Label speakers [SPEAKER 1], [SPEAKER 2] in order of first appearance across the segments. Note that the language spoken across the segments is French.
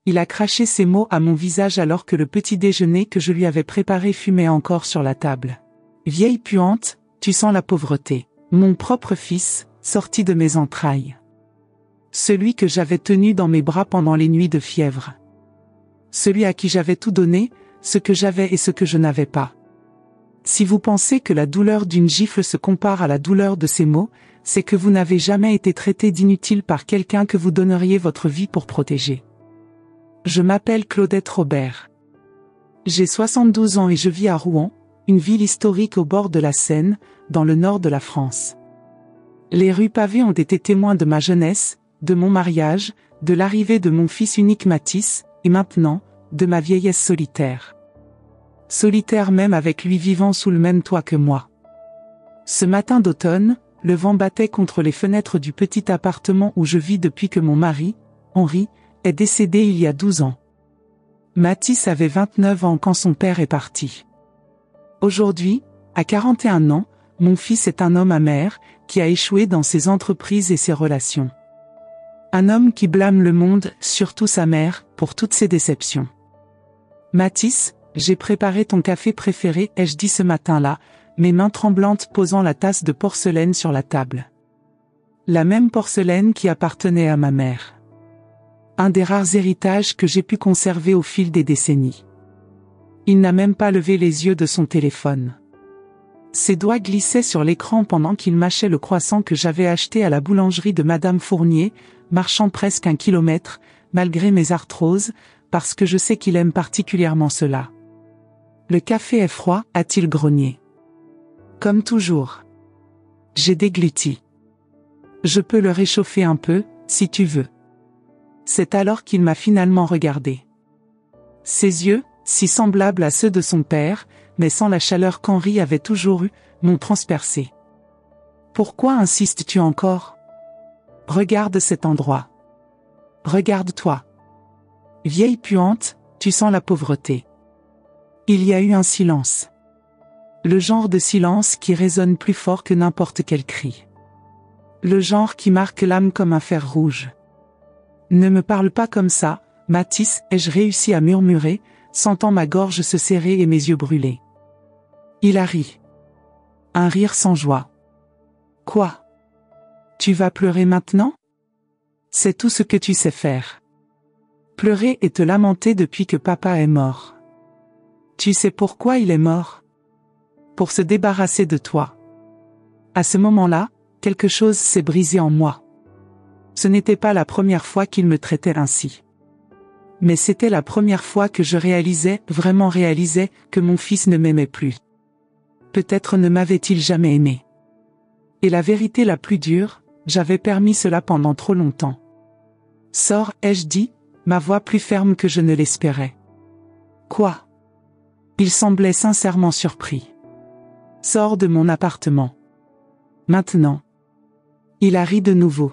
[SPEAKER 1] Il a craché ces mots à mon visage alors que le petit déjeuner que je lui avais préparé fumait encore sur la table. Vieille puante, tu sens la pauvreté. Mon propre fils, sorti de mes entrailles. Celui que j'avais tenu dans mes bras pendant les nuits de fièvre. Celui à qui j'avais tout donné, ce que j'avais et ce que je n'avais pas. Si vous pensez que la douleur d'une gifle se compare à la douleur de ces mots, c'est que vous n'avez jamais été traité d'inutile par quelqu'un que vous donneriez votre vie pour protéger. Je m'appelle Claudette Robert. J'ai 72 ans et je vis à Rouen, une ville historique au bord de la Seine, dans le nord de la France. Les rues pavées ont été témoins de ma jeunesse, de mon mariage, de l'arrivée de mon fils unique Mathis, et maintenant, de ma vieillesse solitaire. Solitaire même avec lui vivant sous le même toit que moi. Ce matin d'automne, le vent battait contre les fenêtres du petit appartement où je vis depuis que mon mari, Henri, est décédé il y a 12 ans. Mathis avait 29 ans quand son père est parti. Aujourd'hui, à 41 ans, mon fils est un homme amer, qui a échoué dans ses entreprises et ses relations. Un homme qui blâme le monde, surtout sa mère, pour toutes ses déceptions. Mathis, j'ai préparé ton café préféré, ai-je dit ce matin-là, mes mains tremblantes posant la tasse de porcelaine sur la table. La même porcelaine qui appartenait à ma mère. Un des rares héritages que j'ai pu conserver au fil des décennies. Il n'a même pas levé les yeux de son téléphone. Ses doigts glissaient sur l'écran pendant qu'il mâchait le croissant que j'avais acheté à la boulangerie de Madame Fournier, marchant presque 1 kilomètre, malgré mes arthroses, parce que je sais qu'il aime particulièrement cela. Le café est froid, a-t-il grogné. Comme toujours. J'ai dégluti. Je peux le réchauffer un peu, si tu veux. C'est alors qu'il m'a finalement regardé. Ses yeux, si semblables à ceux de son père, mais sans la chaleur qu'Henri avait toujours eue, m'ont transpercé. Pourquoi insistes-tu encore? Regarde cet endroit. Regarde-toi. Vieille puante, tu sens la pauvreté. Il y a eu un silence. Le genre de silence qui résonne plus fort que n'importe quel cri. Le genre qui marque l'âme comme un fer rouge. Ne me parle pas comme ça, Mathis, ai-je réussi à murmurer, sentant ma gorge se serrer et mes yeux brûler. Il a ri. Un rire sans joie. Quoi? Tu vas pleurer maintenant? C'est tout ce que tu sais faire. Pleurer et te lamenter depuis que papa est mort. Tu sais pourquoi il est mort? Pour se débarrasser de toi. À ce moment-là, quelque chose s'est brisé en moi. Ce n'était pas la première fois qu'il me traitait ainsi. Mais c'était la première fois que je réalisais, vraiment réalisais, que mon fils ne m'aimait plus. Peut-être ne m'avait-il jamais aimé. Et la vérité la plus dure, j'avais permis cela pendant trop longtemps. Sors, ai-je dit, ma voix plus ferme que je ne l'espérais. Quoi? Il semblait sincèrement surpris. Sors de mon appartement. Maintenant. Il a ri de nouveau.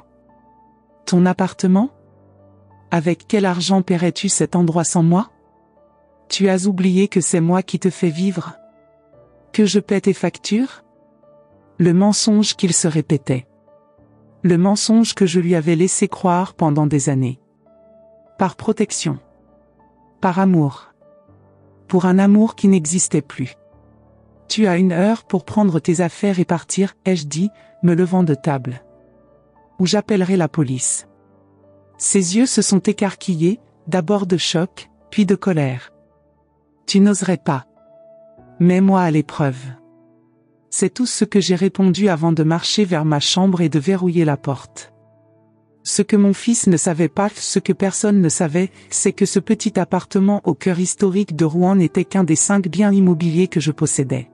[SPEAKER 1] Ton appartement? Avec quel argent paierais-tu cet endroit sans moi? Tu as oublié que c'est moi qui te fais vivre? Que je paie tes factures? Le mensonge qu'il se répétait. Le mensonge que je lui avais laissé croire pendant des années. Par protection. Par amour. Pour un amour qui n'existait plus. Tu as 1 heure pour prendre tes affaires et partir, ai-je dit, me levant de table. Ou j'appellerai la police. Ses yeux se sont écarquillés, d'abord de choc, puis de colère. Tu n'oserais pas. Mets-moi à l'épreuve. C'est tout ce que j'ai répondu avant de marcher vers ma chambre et de verrouiller la porte. Ce que mon fils ne savait pas, ce que personne ne savait, c'est que ce petit appartement au cœur historique de Rouen n'était qu'un des 5 biens immobiliers que je possédais.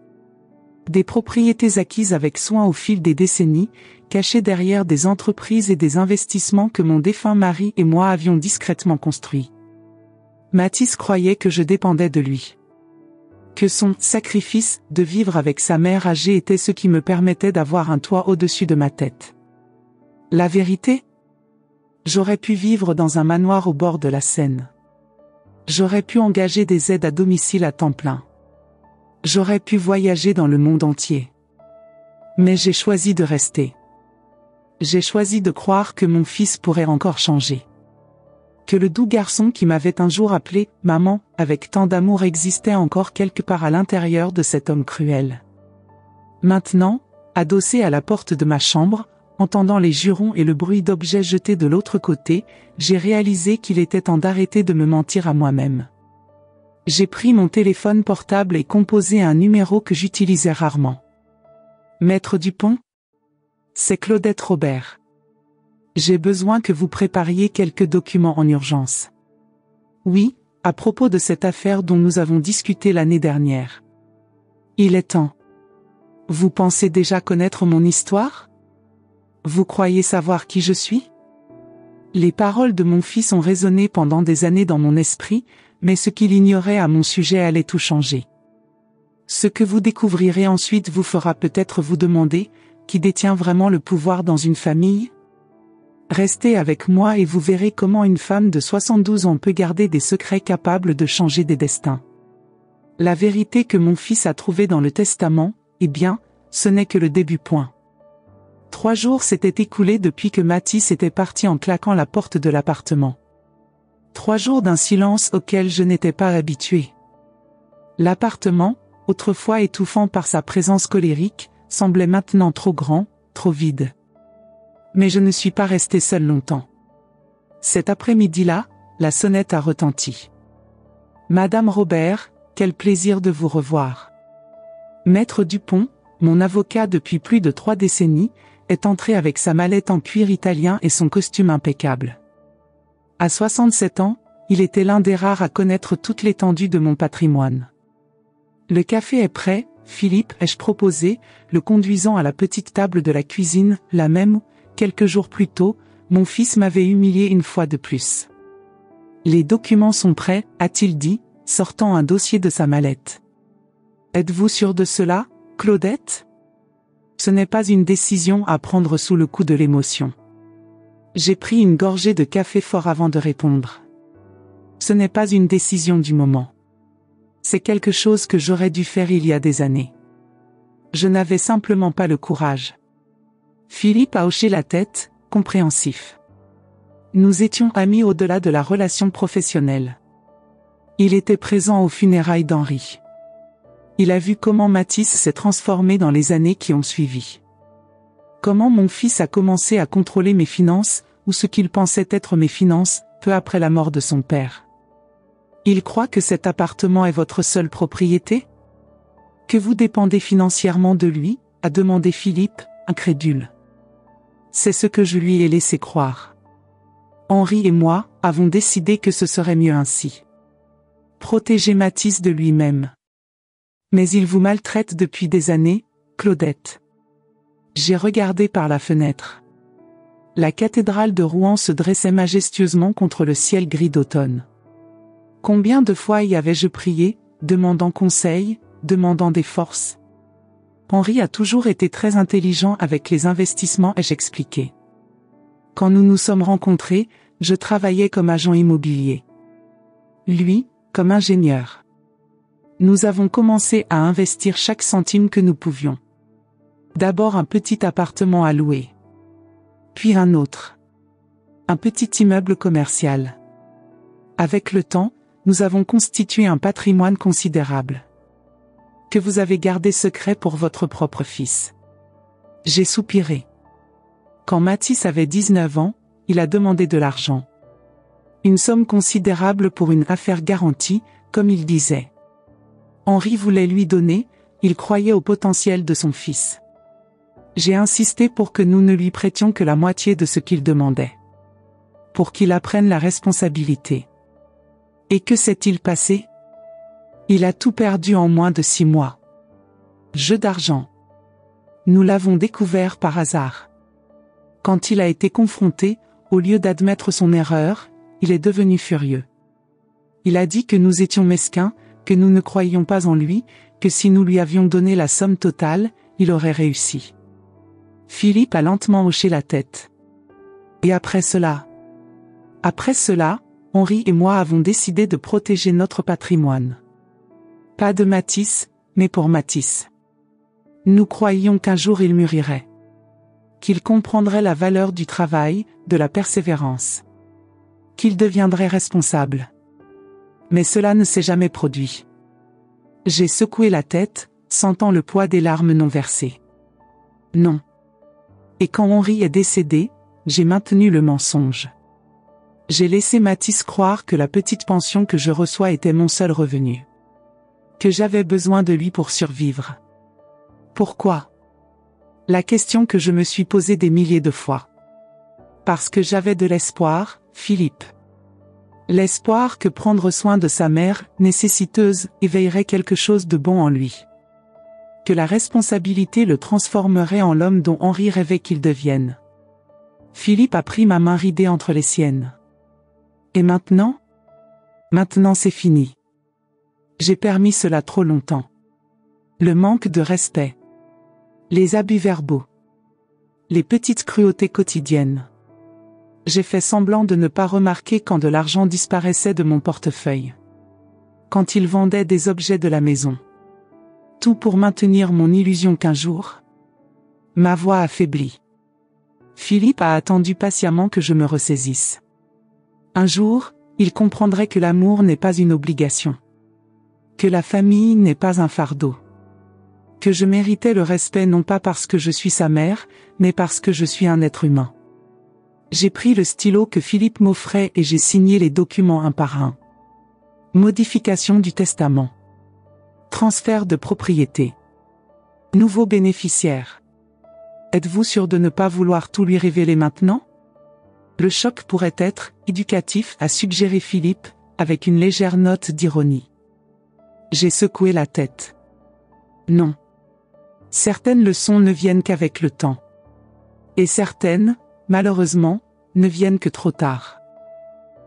[SPEAKER 1] Des propriétés acquises avec soin au fil des décennies, cachées derrière des entreprises et des investissements que mon défunt mari et moi avions discrètement construits. Mathis croyait que je dépendais de lui. Que son sacrifice de vivre avec sa mère âgée était ce qui me permettait d'avoir un toit au-dessus de ma tête. La vérité? J'aurais pu vivre dans un manoir au bord de la Seine. J'aurais pu engager des aides à domicile à temps plein. J'aurais pu voyager dans le monde entier. Mais j'ai choisi de rester. J'ai choisi de croire que mon fils pourrait encore changer. Que le doux garçon qui m'avait un jour appelé « maman » avec tant d'amour existait encore quelque part à l'intérieur de cet homme cruel. Maintenant, adossé à la porte de ma chambre, entendant les jurons et le bruit d'objets jetés de l'autre côté, j'ai réalisé qu'il était temps d'arrêter de me mentir à moi-même. J'ai pris mon téléphone portable et composé un numéro que j'utilisais rarement. Maître Dupont ? C'est Claudette Robert. J'ai besoin que vous prépariez quelques documents en urgence. Oui, à propos de cette affaire dont nous avons discuté l'année dernière. Il est temps. Vous pensez déjà connaître mon histoire ? Vous croyez savoir qui je suis ? Les paroles de mon fils ont résonné pendant des années dans mon esprit, mais ce qu'il ignorait à mon sujet allait tout changer. Ce que vous découvrirez ensuite vous fera peut-être vous demander, qui détient vraiment le pouvoir dans une famille ? Restez avec moi et vous verrez comment une femme de 72 ans peut garder des secrets capables de changer des destins. La vérité que mon fils a trouvée dans le testament, eh bien, ce n'est que le début point. 3 jours s'étaient écoulés depuis que Mathis était parti en claquant la porte de l'appartement. 3 jours d'un silence auquel je n'étais pas habitué. L'appartement, autrefois étouffant par sa présence colérique, semblait maintenant trop grand, trop vide. Mais je ne suis pas resté seul longtemps. Cet après-midi-là, la sonnette a retenti. Madame Robert, quel plaisir de vous revoir. Maître Dupont, mon avocat depuis plus de 3 décennies, est entré avec sa mallette en cuir italien et son costume impeccable. À 67 ans, il était l'un des rares à connaître toute l'étendue de mon patrimoine. Le café est prêt, Philippe, ai-je proposé, le conduisant à la petite table de la cuisine, la même où, quelques jours plus tôt, mon fils m'avait humilié une fois de plus. Les documents sont prêts, a-t-il dit, sortant un dossier de sa mallette. Êtes-vous sûr de cela, Claudette ? Ce n'est pas une décision à prendre sous le coup de l'émotion. J'ai pris une gorgée de café fort avant de répondre. Ce n'est pas une décision du moment. C'est quelque chose que j'aurais dû faire il y a des années. Je n'avais simplement pas le courage. Philippe a hoché la tête, compréhensif. Nous étions amis au-delà de la relation professionnelle. Il était présent aux funérailles d'Henri. Il a vu comment Mathis s'est transformé dans les années qui ont suivi. Comment mon fils a commencé à contrôler mes finances, ou ce qu'il pensait être mes finances, peu après la mort de son père. Il croit que cet appartement est votre seule propriété ? Que vous dépendez financièrement de lui ? A demandé Philippe, incrédule. C'est ce que je lui ai laissé croire. Henri et moi avons décidé que ce serait mieux ainsi. Protéger Mathis de lui-même. Mais il vous maltraite depuis des années, Claudette. J'ai regardé par la fenêtre. La cathédrale de Rouen se dressait majestueusement contre le ciel gris d'automne. Combien de fois y avais-je prié, demandant conseil, demandant des forces ? Henri a toujours été très intelligent avec les investissements et j'expliquais. Quand nous nous sommes rencontrés, je travaillais comme agent immobilier. Lui, comme ingénieur. Nous avons commencé à investir chaque centime que nous pouvions. D'abord un petit appartement à louer. Puis un autre. Un petit immeuble commercial. Avec le temps, nous avons constitué un patrimoine considérable. Que vous avez gardé secret pour votre propre fils. J'ai soupiré. Quand Mathis avait 19 ans, il a demandé de l'argent. Une somme considérable pour une affaire garantie, comme il disait. Henri voulait lui donner, il croyait au potentiel de son fils. J'ai insisté pour que nous ne lui prêtions que la moitié de ce qu'il demandait. Pour qu'il apprenne la responsabilité. Et que s'est-il passé ? Il a tout perdu en moins de 6 mois. Jeu d'argent. Nous l'avons découvert par hasard. Quand il a été confronté, au lieu d'admettre son erreur, il est devenu furieux. Il a dit que nous étions mesquins, que nous ne croyions pas en lui, que si nous lui avions donné la somme totale, il aurait réussi. Philippe a lentement hoché la tête. Et après cela ? Après cela, Henri et moi avons décidé de protéger notre patrimoine. Pas de Mathis, mais pour Mathis. Nous croyions qu'un jour il mûrirait. Qu'il comprendrait la valeur du travail, de la persévérance. qu'il deviendrait responsable. Mais cela ne s'est jamais produit. J'ai secoué la tête, sentant le poids des larmes non versées. Non. Et quand Henri est décédé, j'ai maintenu le mensonge. J'ai laissé Mathis croire que la petite pension que je reçois était mon seul revenu. Que j'avais besoin de lui pour survivre. Pourquoi? La question que je me suis posée des milliers de fois. Parce que j'avais de l'espoir, Philippe. L'espoir que prendre soin de sa mère, nécessiteuse, éveillerait quelque chose de bon en lui. Que la responsabilité le transformerait en l'homme dont Henri rêvait qu'il devienne. Philippe a pris ma main ridée entre les siennes. Et maintenant? Maintenant c'est fini. J'ai permis cela trop longtemps. Le manque de respect. Les abus verbaux. Les petites cruautés quotidiennes. J'ai fait semblant de ne pas remarquer quand de l'argent disparaissait de mon portefeuille. Quand il vendait des objets de la maison. Tout pour maintenir mon illusion qu'un jour, ma voix affaiblie. Philippe a attendu patiemment que je me ressaisisse. Un jour, il comprendrait que l'amour n'est pas une obligation. Que la famille n'est pas un fardeau. Que je méritais le respect non pas parce que je suis sa mère, mais parce que je suis un être humain. J'ai pris le stylo que Philippe m'offrait et j'ai signé les documents un par un. Modification du testament. Transfert de propriété. Nouveau bénéficiaire. Êtes-vous sûr de ne pas vouloir tout lui révéler maintenant? Le choc pourrait être éducatif, a suggéré Philippe, avec une légère note d'ironie. J'ai secoué la tête. Non. Certaines leçons ne viennent qu'avec le temps. Et certaines, malheureusement, ne viennent que trop tard.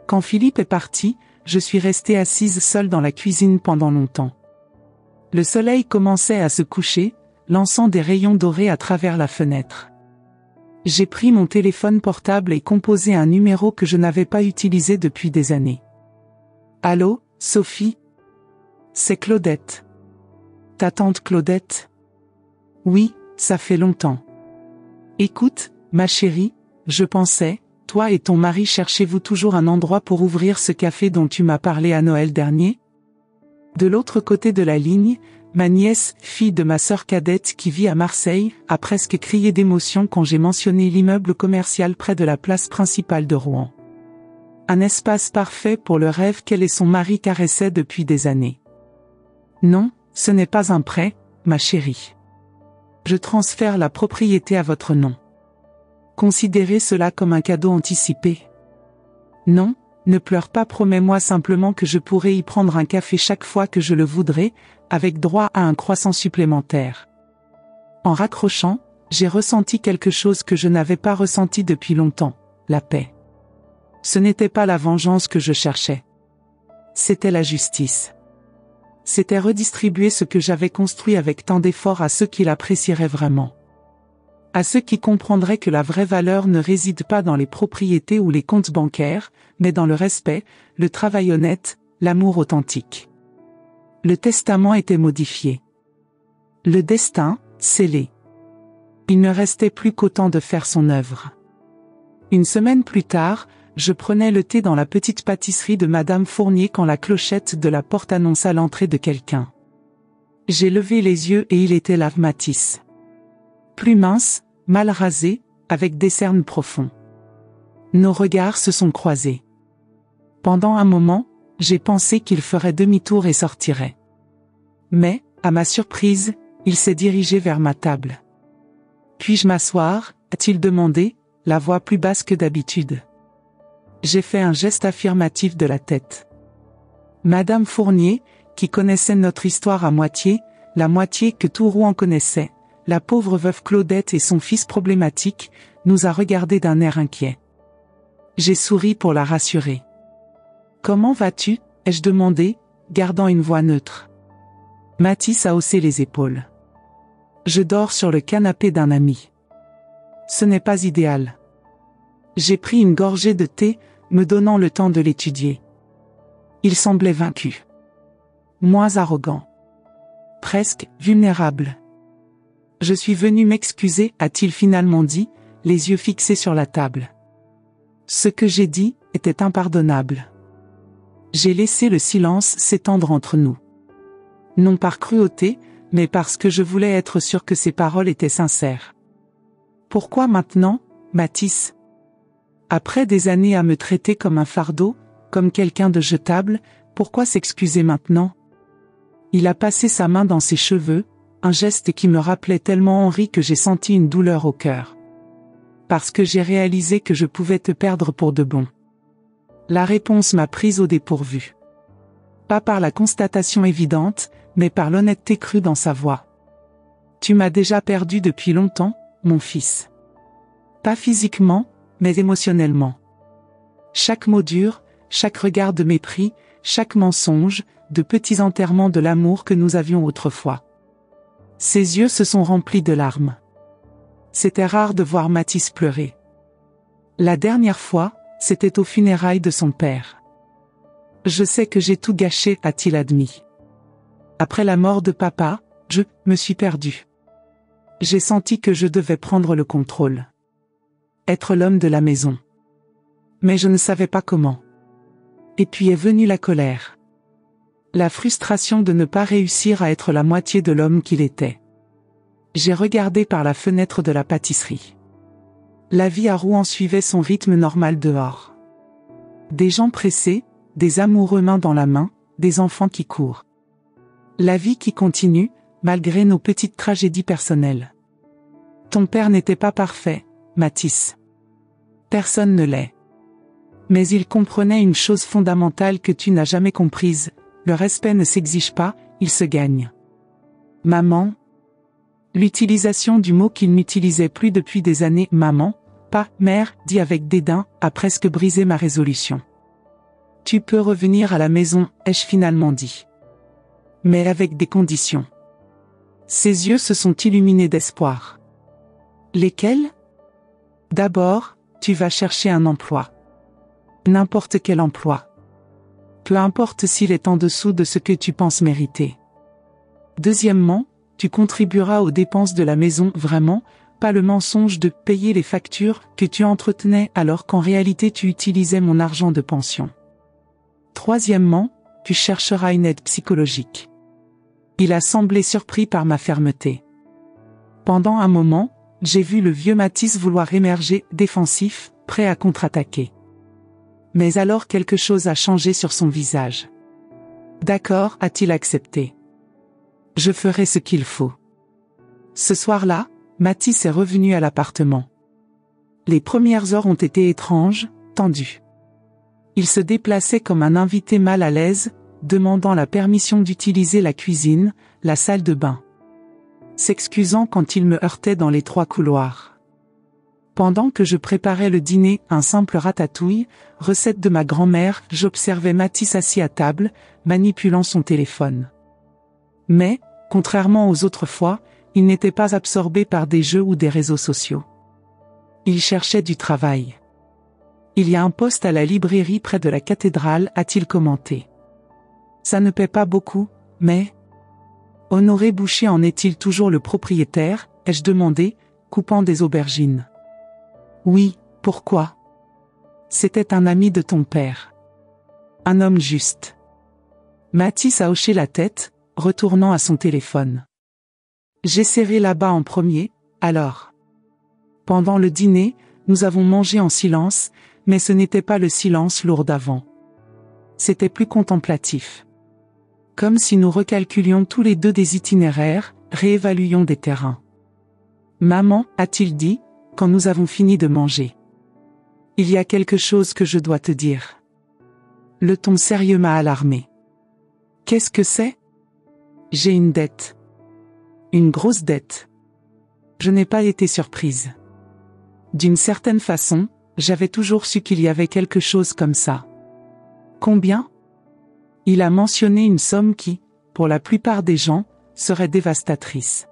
[SPEAKER 1] Quand Philippe est parti, je suis restée assise seule dans la cuisine pendant longtemps. Le soleil commençait à se coucher, lançant des rayons dorés à travers la fenêtre. J'ai pris mon téléphone portable et composé un numéro que je n'avais pas utilisé depuis des années. Allô, Sophie? C'est Claudette. Ta tante Claudette? Oui, ça fait longtemps. Écoute, ma chérie, je pensais, toi et ton mari cherchez-vous toujours un endroit pour ouvrir ce café dont tu m'as parlé à Noël dernier? De l'autre côté de la ligne, ma nièce, fille de ma sœur cadette qui vit à Marseille, a presque crié d'émotion quand j'ai mentionné l'immeuble commercial près de la place principale de Rouen. Un espace parfait pour le rêve qu'elle et son mari caressaient depuis des années. Non, ce n'est pas un prêt, ma chérie. Je transfère la propriété à votre nom. Considérez cela comme un cadeau anticipé. Non, ne pleure pas, promets-moi simplement que je pourrai y prendre un café chaque fois que je le voudrais, avec droit à un croissant supplémentaire. En raccrochant, j'ai ressenti quelque chose que je n'avais pas ressenti depuis longtemps, la paix. Ce n'était pas la vengeance que je cherchais. C'était la justice. C'était redistribuer ce que j'avais construit avec tant d'efforts à ceux qui l'apprécieraient vraiment. À ceux qui comprendraient que la vraie valeur ne réside pas dans les propriétés ou les comptes bancaires, mais dans le respect, le travail honnête, l'amour authentique. Le testament était modifié. Le destin, scellé. Il ne restait plus qu'autant de faire son œuvre. Une semaine plus tard, je prenais le thé dans la petite pâtisserie de Madame Fournier quand la clochette de la porte annonça l'entrée de quelqu'un. J'ai levé les yeux et il était là, Mathis. Plus mince, mal rasé, avec des cernes profonds. Nos regards se sont croisés. Pendant un moment, j'ai pensé qu'il ferait demi-tour et sortirait. Mais, à ma surprise, il s'est dirigé vers ma table. « Puis-je m'asseoir » a-t-il demandé, la voix plus basse que d'habitude. J'ai fait un geste affirmatif de la tête. Madame Fournier, qui connaissait notre histoire à moitié, la moitié que tout Rouen connaissait, la pauvre veuve Claudette et son fils problématique, nous a regardés d'un air inquiet. J'ai souri pour la rassurer. « Comment vas-tu » ai-je demandé, gardant une voix neutre. Mathis a haussé les épaules. « Je dors sur le canapé d'un ami. » Ce n'est pas idéal. J'ai pris une gorgée de thé, me donnant le temps de l'étudier. Il semblait vaincu. Moins arrogant. Presque vulnérable. « Je suis venu m'excuser » a-t-il finalement dit, les yeux fixés sur la table. Ce que j'ai dit, était impardonnable. J'ai laissé le silence s'étendre entre nous. Non par cruauté, mais parce que je voulais être sûr que ses paroles étaient sincères. Pourquoi maintenant, Mathis? Après des années à me traiter comme un fardeau, comme quelqu'un de jetable, pourquoi s'excuser maintenant? Il a passé sa main dans ses cheveux, un geste qui me rappelait tellement Henri que j'ai senti une douleur au cœur. Parce que j'ai réalisé que je pouvais te perdre pour de bon. La réponse m'a prise au dépourvu. Pas par la constatation évidente, mais par l'honnêteté crue dans sa voix. Tu m'as déjà perdu depuis longtemps, mon fils. Pas physiquement, mais émotionnellement. Chaque mot dur, chaque regard de mépris, chaque mensonge, de petits enterrements de l'amour que nous avions autrefois. Ses yeux se sont remplis de larmes. C'était rare de voir Mathis pleurer. La dernière fois, c'était aux funérailles de son père. Je sais que j'ai tout gâché, a-t-il admis. Après la mort de papa, je me suis perdu. J'ai senti que je devais prendre le contrôle. Être l'homme de la maison. Mais je ne savais pas comment. Et puis est venue la colère. La frustration de ne pas réussir à être la moitié de l'homme qu'il était. J'ai regardé par la fenêtre de la pâtisserie. La vie à Rouen suivait son rythme normal dehors. Des gens pressés, des amoureux main dans la main, des enfants qui courent. La vie qui continue, malgré nos petites tragédies personnelles. Ton père n'était pas parfait, Mathis. Personne ne l'est. Mais il comprenait une chose fondamentale que tu n'as jamais comprise, le respect ne s'exige pas, il se gagne. Maman. L'utilisation du mot qu'il n'utilisait plus depuis des années, maman, pas mère, dit avec dédain, a presque brisé ma résolution. Tu peux revenir à la maison, ai-je finalement dit. Mais avec des conditions. Ses yeux se sont illuminés d'espoir. Lesquels? D'abord, tu vas chercher un emploi. N'importe quel emploi. Peu importe s'il est en dessous de ce que tu penses mériter. Deuxièmement, tu contribueras aux dépenses de la maison vraiment, pas le mensonge de payer les factures que tu entretenais alors qu'en réalité tu utilisais mon argent de pension. Troisièmement, tu chercheras une aide psychologique. Il a semblé surpris par ma fermeté. Pendant un moment, j'ai vu le vieux Mathis vouloir émerger, défensif, prêt à contre-attaquer. Mais alors quelque chose a changé sur son visage. D'accord, a-t-il accepté. Je ferai ce qu'il faut. Ce soir-là, Mathis est revenu à l'appartement. Les premières heures ont été étranges, tendues. Il se déplaçait comme un invité mal à l'aise, demandant la permission d'utiliser la cuisine, la salle de bain. S'excusant quand il me heurtait dans l'étroit couloir. Pendant que je préparais le dîner, un simple ratatouille, recette de ma grand-mère, j'observais Mathis assis à table, manipulant son téléphone. Mais, contrairement aux autres fois, il n'était pas absorbé par des jeux ou des réseaux sociaux. Il cherchait du travail. Il y a un poste à la librairie près de la cathédrale, a-t-il commenté. Ça ne paie pas beaucoup, mais... Honoré Boucher en est-il toujours le propriétaire, ai-je demandé, coupant des aubergines. Oui, pourquoi? C'était un ami de ton père. Un homme juste. Mathis a hoché la tête, retournant à son téléphone. J'ai serré là-bas en premier, alors. Pendant le dîner, nous avons mangé en silence, mais ce n'était pas le silence lourd d'avant. C'était plus contemplatif. Comme si nous recalculions tous les deux des itinéraires, réévaluions des terrains. Maman, a-t-il dit, quand nous avons fini de manger. Il y a quelque chose que je dois te dire. Le ton sérieux m'a alarmé. Qu'est-ce que c'est? J'ai une dette. Une grosse dette. Je n'ai pas été surprise. D'une certaine façon, j'avais toujours su qu'il y avait quelque chose comme ça. Combien? Il a mentionné une somme qui, pour la plupart des gens, serait dévastatrice.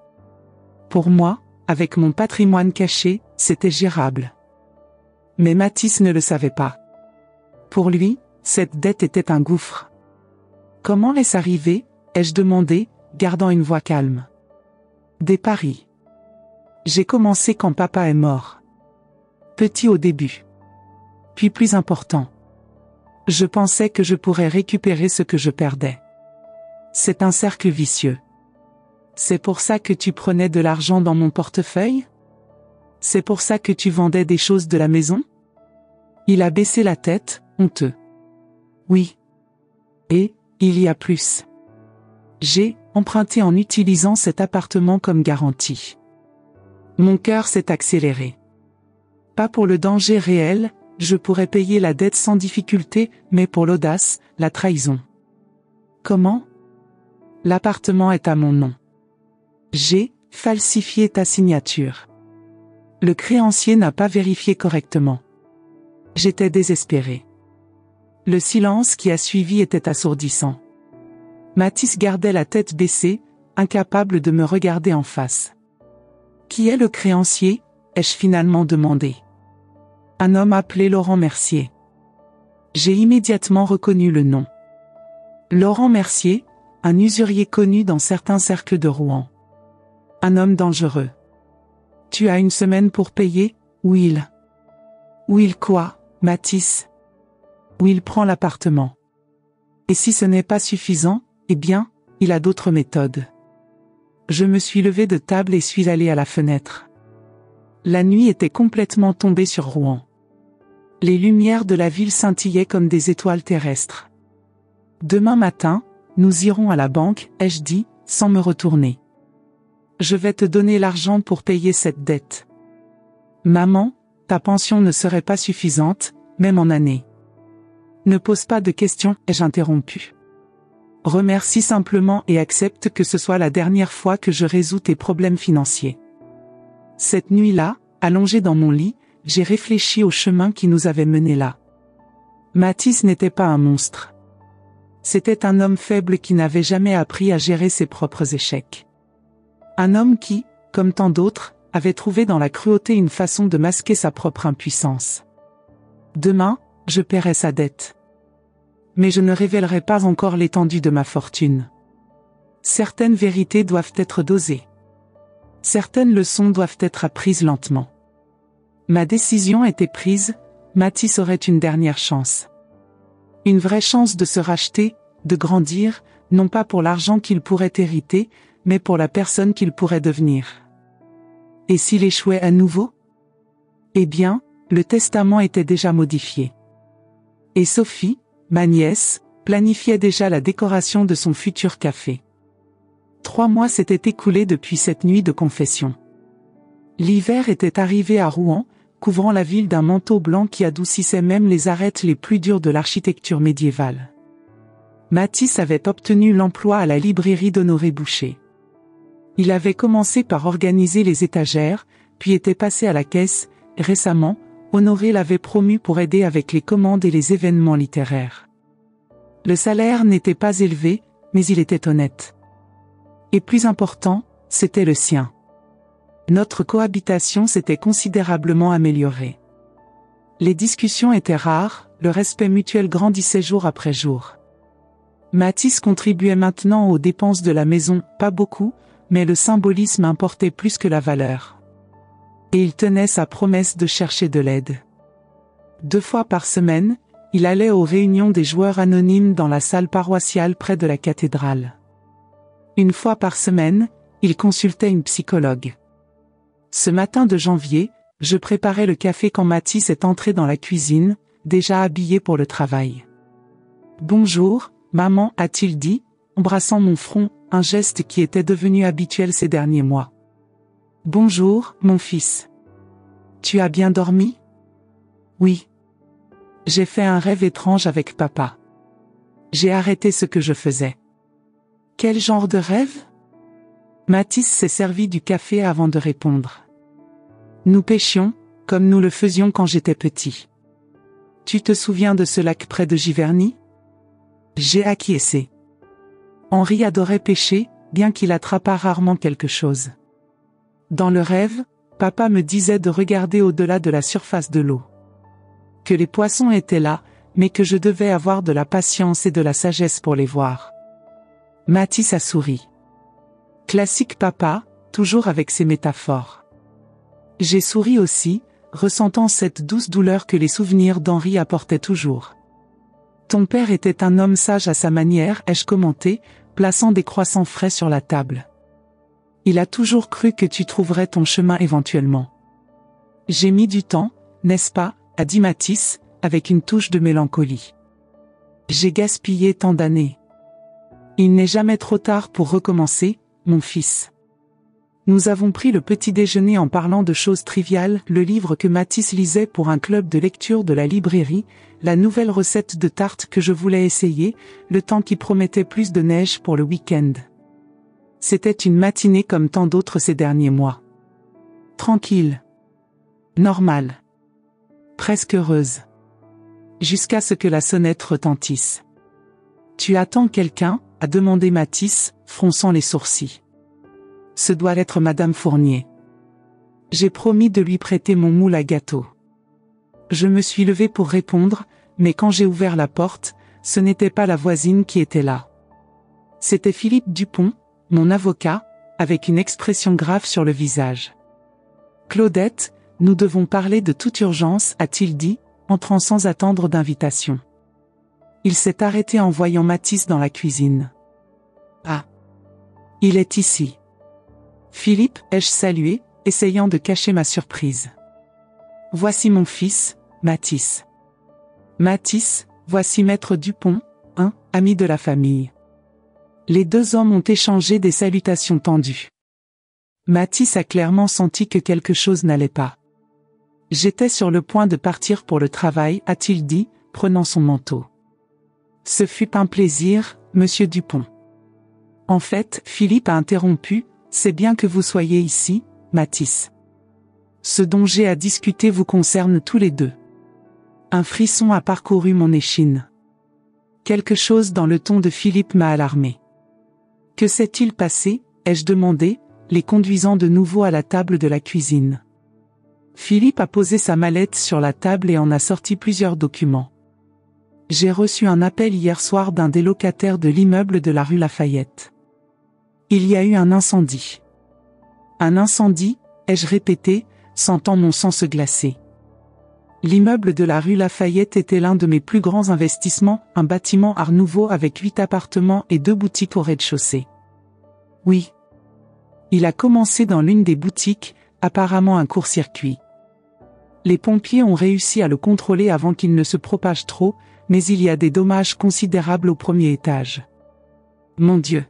[SPEAKER 1] Pour moi, avec mon patrimoine caché, c'était gérable. Mais Mathis ne le savait pas. Pour lui, cette dette était un gouffre. Comment est-ce arrivé, ai-je demandé, gardant une voix calme. Des paris. J'ai commencé quand papa est mort. Petit au début. Puis plus important. Je pensais que je pourrais récupérer ce que je perdais. C'est un cercle vicieux. C'est pour ça que tu prenais de l'argent dans mon portefeuille? C'est pour ça que tu vendais des choses de la maison? Il a baissé la tête, honteux. Oui. Et, il y a plus. J'ai emprunté en utilisant cet appartement comme garantie. Mon cœur s'est accéléré. Pas pour le danger réel, je pourrais payer la dette sans difficulté, mais pour l'audace, la trahison. Comment? L'appartement est à mon nom. J'ai falsifié ta signature. Le créancier n'a pas vérifié correctement. J'étais désespéré. Le silence qui a suivi était assourdissant. Mathis gardait la tête baissée, incapable de me regarder en face. Qui est le créancier? Ai-je finalement demandé. Un homme appelé Laurent Mercier. J'ai immédiatement reconnu le nom. Laurent Mercier, un usurier connu dans certains cercles de Rouen. Un homme dangereux. Tu as une semaine pour payer, Will. Will quoi, Mathis? Will prend l'appartement. Et si ce n'est pas suffisant, eh bien, il a d'autres méthodes. Je me suis levé de table et suis allé à la fenêtre. La nuit était complètement tombée sur Rouen. Les lumières de la ville scintillaient comme des étoiles terrestres. Demain matin, nous irons à la banque, ai-je dit, sans me retourner. Je vais te donner l'argent pour payer cette dette. Maman, ta pension ne serait pas suffisante, même en année. Ne pose pas de questions, ai-je interrompu. Remercie simplement et accepte que ce soit la dernière fois que je résous tes problèmes financiers. Cette nuit-là, allongé dans mon lit, j'ai réfléchi au chemin qui nous avait menés là. Mathis n'était pas un monstre. C'était un homme faible qui n'avait jamais appris à gérer ses propres échecs. Un homme qui, comme tant d'autres, avait trouvé dans la cruauté une façon de masquer sa propre impuissance. Demain, je paierai sa dette. Mais je ne révélerai pas encore l'étendue de ma fortune. Certaines vérités doivent être dosées. Certaines leçons doivent être apprises lentement. Ma décision était prise, Mathis aurait une dernière chance. Une vraie chance de se racheter, de grandir, non pas pour l'argent qu'il pourrait hériter, mais pour la personne qu'il pourrait devenir. Et s'il échouait à nouveau? Eh bien, le testament était déjà modifié. Et Sophie, ma nièce, planifiait déjà la décoration de son futur café. 3 mois s'étaient écoulés depuis cette nuit de confession. L'hiver était arrivé à Rouen, couvrant la ville d'un manteau blanc qui adoucissait même les arêtes les plus dures de l'architecture médiévale. Mathis avait obtenu l'emploi à la librairie d'Honoré Boucher. Il avait commencé par organiser les étagères, puis était passé à la caisse. Récemment, Honoré l'avait promu pour aider avec les commandes et les événements littéraires. Le salaire n'était pas élevé, mais il était honnête. Et plus important, c'était le sien. Notre cohabitation s'était considérablement améliorée. Les discussions étaient rares, le respect mutuel grandissait jour après jour. Mathis contribuait maintenant aux dépenses de la maison, pas beaucoup, mais le symbolisme importait plus que la valeur. Et il tenait sa promesse de chercher de l'aide. 2 fois par semaine, il allait aux réunions des joueurs anonymes dans la salle paroissiale près de la cathédrale. 1 fois par semaine, il consultait une psychologue. Ce matin de janvier, je préparais le café quand Mathis est entré dans la cuisine, déjà habillé pour le travail. « Bonjour, maman » a-t-il dit, embrassant mon front, un geste qui était devenu habituel ces derniers mois. « Bonjour, mon fils. Tu as bien dormi? » « Oui. J'ai fait un rêve étrange avec papa. J'ai arrêté ce que je faisais. » « Quel genre de rêve? » Mathis s'est servi du café avant de répondre. « Nous pêchions, comme nous le faisions quand j'étais petit. Tu te souviens de ce lac près de Giverny? » J'ai acquiescé. Henri adorait pêcher, bien qu'il attrapât rarement quelque chose. Dans le rêve, papa me disait de regarder au-delà de la surface de l'eau. Que les poissons étaient là, mais que je devais avoir de la patience et de la sagesse pour les voir. Mathis a souri. Classique papa, toujours avec ses métaphores. J'ai souri aussi, ressentant cette douce douleur que les souvenirs d'Henri apportaient toujours. Ton père était un homme sage à sa manière, ai-je commenté, plaçant des croissants frais sur la table. Il a toujours cru que tu trouverais ton chemin éventuellement. J'ai mis du temps, n'est-ce pas, a dit Mathis, avec une touche de mélancolie. J'ai gaspillé tant d'années. Il n'est jamais trop tard pour recommencer, mon fils. Nous avons pris le petit déjeuner en parlant de choses triviales, le livre que Mathis lisait pour un club de lecture de la librairie, la nouvelle recette de tarte que je voulais essayer, le temps qui promettait plus de neige pour le week-end. C'était une matinée comme tant d'autres ces derniers mois. Tranquille. Normale. Presque heureuse. Jusqu'à ce que la sonnette retentisse. Tu attends quelqu'un, a demandé Mathis, fronçant les sourcils. Ce doit être Madame Fournier. J'ai promis de lui prêter mon moule à gâteau. Je me suis levé pour répondre, mais quand j'ai ouvert la porte, ce n'était pas la voisine qui était là. C'était Philippe Dupont, mon avocat, avec une expression grave sur le visage. « Claudette, nous devons parler de toute urgence », a-t-il dit, entrant sans attendre d'invitation. Il s'est arrêté en voyant Mathis dans la cuisine. « Ah. Il est ici. » Philippe, ai-je salué, essayant de cacher ma surprise. « Voici mon fils, Mathis. »« Mathis, voici Maître Dupont, ami de la famille. » Les deux hommes ont échangé des salutations tendues. Mathis a clairement senti que quelque chose n'allait pas. « J'étais sur le point de partir pour le travail, a-t-il dit, prenant son manteau. « Ce fut un plaisir, monsieur Dupont. » En fait, Philippe a interrompu, « C'est bien que vous soyez ici, Mathis. Ce dont j'ai à discuter vous concerne tous les deux. » Un frisson a parcouru mon échine. Quelque chose dans le ton de Philippe m'a alarmé. « Que s'est-il passé ?» ai-je demandé, les conduisant de nouveau à la table de la cuisine. Philippe a posé sa mallette sur la table et en a sorti plusieurs documents. « J'ai reçu un appel hier soir d'un des locataires de l'immeuble de la rue Lafayette. Il y a eu un incendie. » Un incendie, ai-je répété, sentant mon sang se glacer. L'immeuble de la rue Lafayette était l'un de mes plus grands investissements, un bâtiment art nouveau avec 8 appartements et 2 boutiques au rez-de-chaussée. Oui. Il a commencé dans l'une des boutiques, apparemment un court-circuit. Les pompiers ont réussi à le contrôler avant qu'il ne se propage trop, mais il y a des dommages considérables au premier étage. Mon Dieu!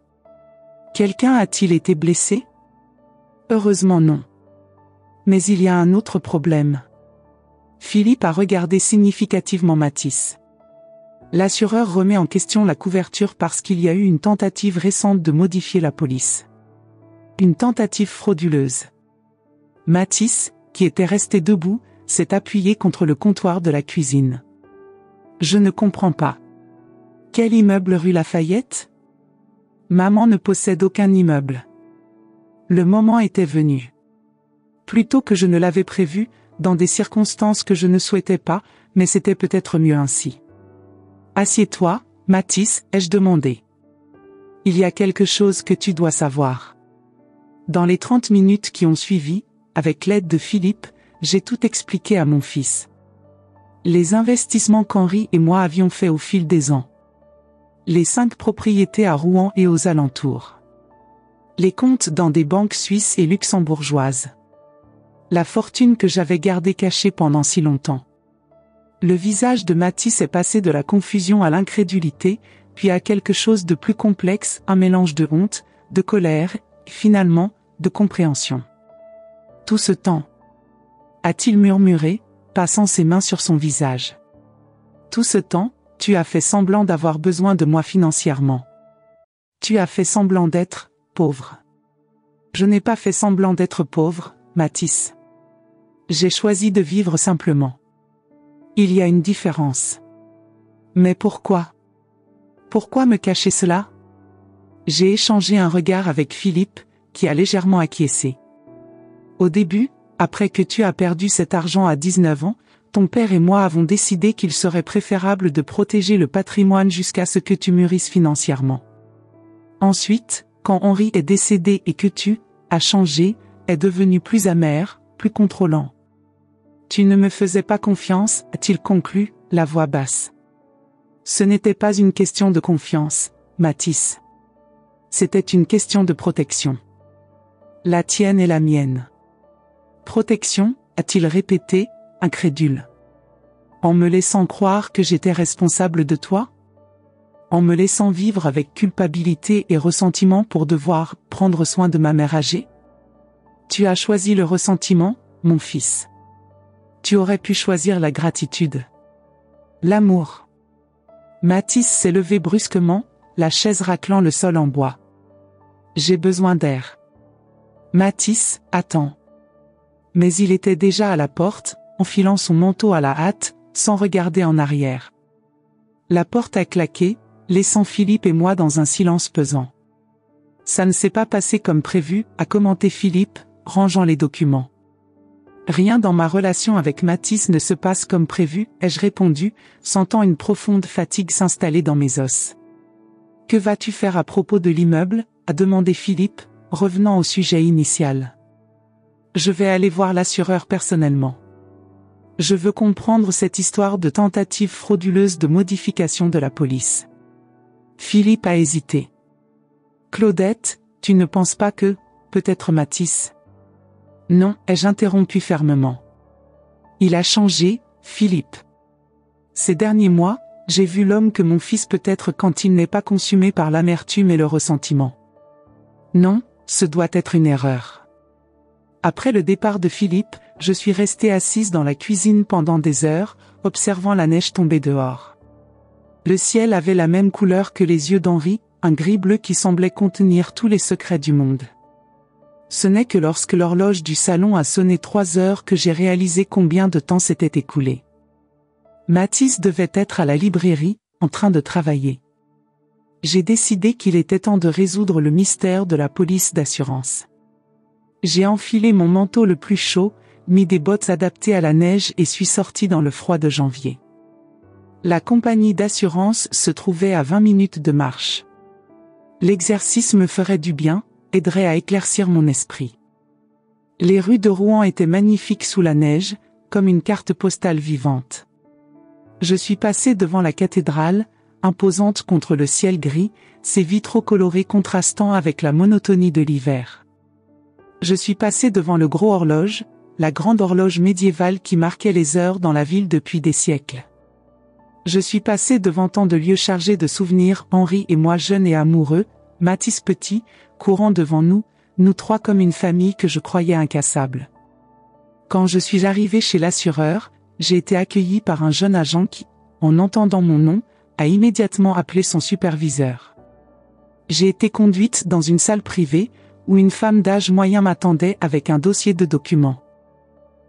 [SPEAKER 1] Quelqu'un a-t-il été blessé? Heureusement non. Mais il y a un autre problème. Philippe a regardé significativement Mathis. L'assureur remet en question la couverture parce qu'il y a eu une tentative récente de modifier la police. Une tentative frauduleuse. Mathis, qui était resté debout, s'est appuyé contre le comptoir de la cuisine. Je ne comprends pas. Quel immeuble rue Lafayette? Maman ne possède aucun immeuble. Le moment était venu. Plutôt que je ne l'avais prévu, dans des circonstances que je ne souhaitais pas, mais c'était peut-être mieux ainsi. Assieds-toi, Mathis, ai-je demandé. Il y a quelque chose que tu dois savoir. Dans les 30 minutes qui ont suivi, avec l'aide de Philippe, j'ai tout expliqué à mon fils. Les investissements qu'Henri et moi avions faits au fil des ans. Les 5 propriétés à Rouen et aux alentours. Les comptes dans des banques suisses et luxembourgeoises. La fortune que j'avais gardée cachée pendant si longtemps. Le visage de Mathis est passé de la confusion à l'incrédulité, puis à quelque chose de plus complexe, un mélange de honte, de colère, et finalement, de compréhension. Tout ce temps, a-t-il murmuré, passant ses mains sur son visage. Tout ce temps, tu as fait semblant d'avoir besoin de moi financièrement. Tu as fait semblant d'être pauvre. Je n'ai pas fait semblant d'être pauvre, Mathis. J'ai choisi de vivre simplement. Il y a une différence. Mais pourquoi? Pourquoi me cacher cela? J'ai échangé un regard avec Philippe, qui a légèrement acquiescé. Au début, après que tu as perdu cet argent à 19 ans, ton père et moi avons décidé qu'il serait préférable de protéger le patrimoine jusqu'à ce que tu mûrisses financièrement. Ensuite, quand Henri est décédé et que tu as changé, est devenu plus amer, plus contrôlant. Tu ne me faisais pas confiance, a-t-il conclu, la voix basse. Ce n'était pas une question de confiance, Mathis. C'était une question de protection. La tienne et la mienne. Protection, a-t-il répété, incrédule. En me laissant croire que j'étais responsable de toi? En me laissant vivre avec culpabilité et ressentiment pour devoir prendre soin de ma mère âgée? Tu as choisi le ressentiment, mon fils. Tu aurais pu choisir la gratitude. L'amour. Mathis s'est levé brusquement, la chaise raclant le sol en bois. J'ai besoin d'air. Mathis, attends. Mais il était déjà à la porte, enfilant son manteau à la hâte, sans regarder en arrière. La porte a claqué, laissant Philippe et moi dans un silence pesant. Ça ne s'est pas passé comme prévu, a commenté Philippe, rangeant les documents. Rien dans ma relation avec Mathis ne se passe comme prévu, ai-je répondu, sentant une profonde fatigue s'installer dans mes os. Que vas-tu faire à propos de l'immeuble, a demandé Philippe, revenant au sujet initial. Je vais aller voir l'assureur personnellement. Je veux comprendre cette histoire de tentative frauduleuse de modification de la police. Philippe a hésité. Claudette, tu ne penses pas que, peut-être Mathis? Non, ai-je interrompu fermement. Il a changé, Philippe. Ces derniers mois, j'ai vu l'homme que mon fils peut être quand il n'est pas consumé par l'amertume et le ressentiment. Non, ce doit être une erreur. Après le départ de Philippe, je suis restée assise dans la cuisine pendant des heures, observant la neige tomber dehors. Le ciel avait la même couleur que les yeux d'Henri, un gris bleu qui semblait contenir tous les secrets du monde. Ce n'est que lorsque l'horloge du salon a sonné 3 heures que j'ai réalisé combien de temps s'était écoulé. Mathis devait être à la librairie, en train de travailler. J'ai décidé qu'il était temps de résoudre le mystère de la police d'assurance. J'ai enfilé mon manteau le plus chaud, mis des bottes adaptées à la neige et suis sorti dans le froid de janvier. La compagnie d'assurance se trouvait à 20 minutes de marche. L'exercice me ferait du bien, aiderait à éclaircir mon esprit. Les rues de Rouen étaient magnifiques sous la neige, comme une carte postale vivante. Je suis passé devant la cathédrale, imposante contre le ciel gris, ses vitraux colorés contrastant avec la monotonie de l'hiver. Je suis passé devant le gros horloge, la grande horloge médiévale qui marquait les heures dans la ville depuis des siècles. Je suis passé devant tant de lieux chargés de souvenirs, Henri et moi jeunes et amoureux, Mathis petit, courant devant nous, nous trois comme une famille que je croyais incassable. Quand je suis arrivé chez l'assureur, j'ai été accueilli par un jeune agent qui, en entendant mon nom, a immédiatement appelé son superviseur. J'ai été conduite dans une salle privée, où une femme d'âge moyen m'attendait avec un dossier de documents.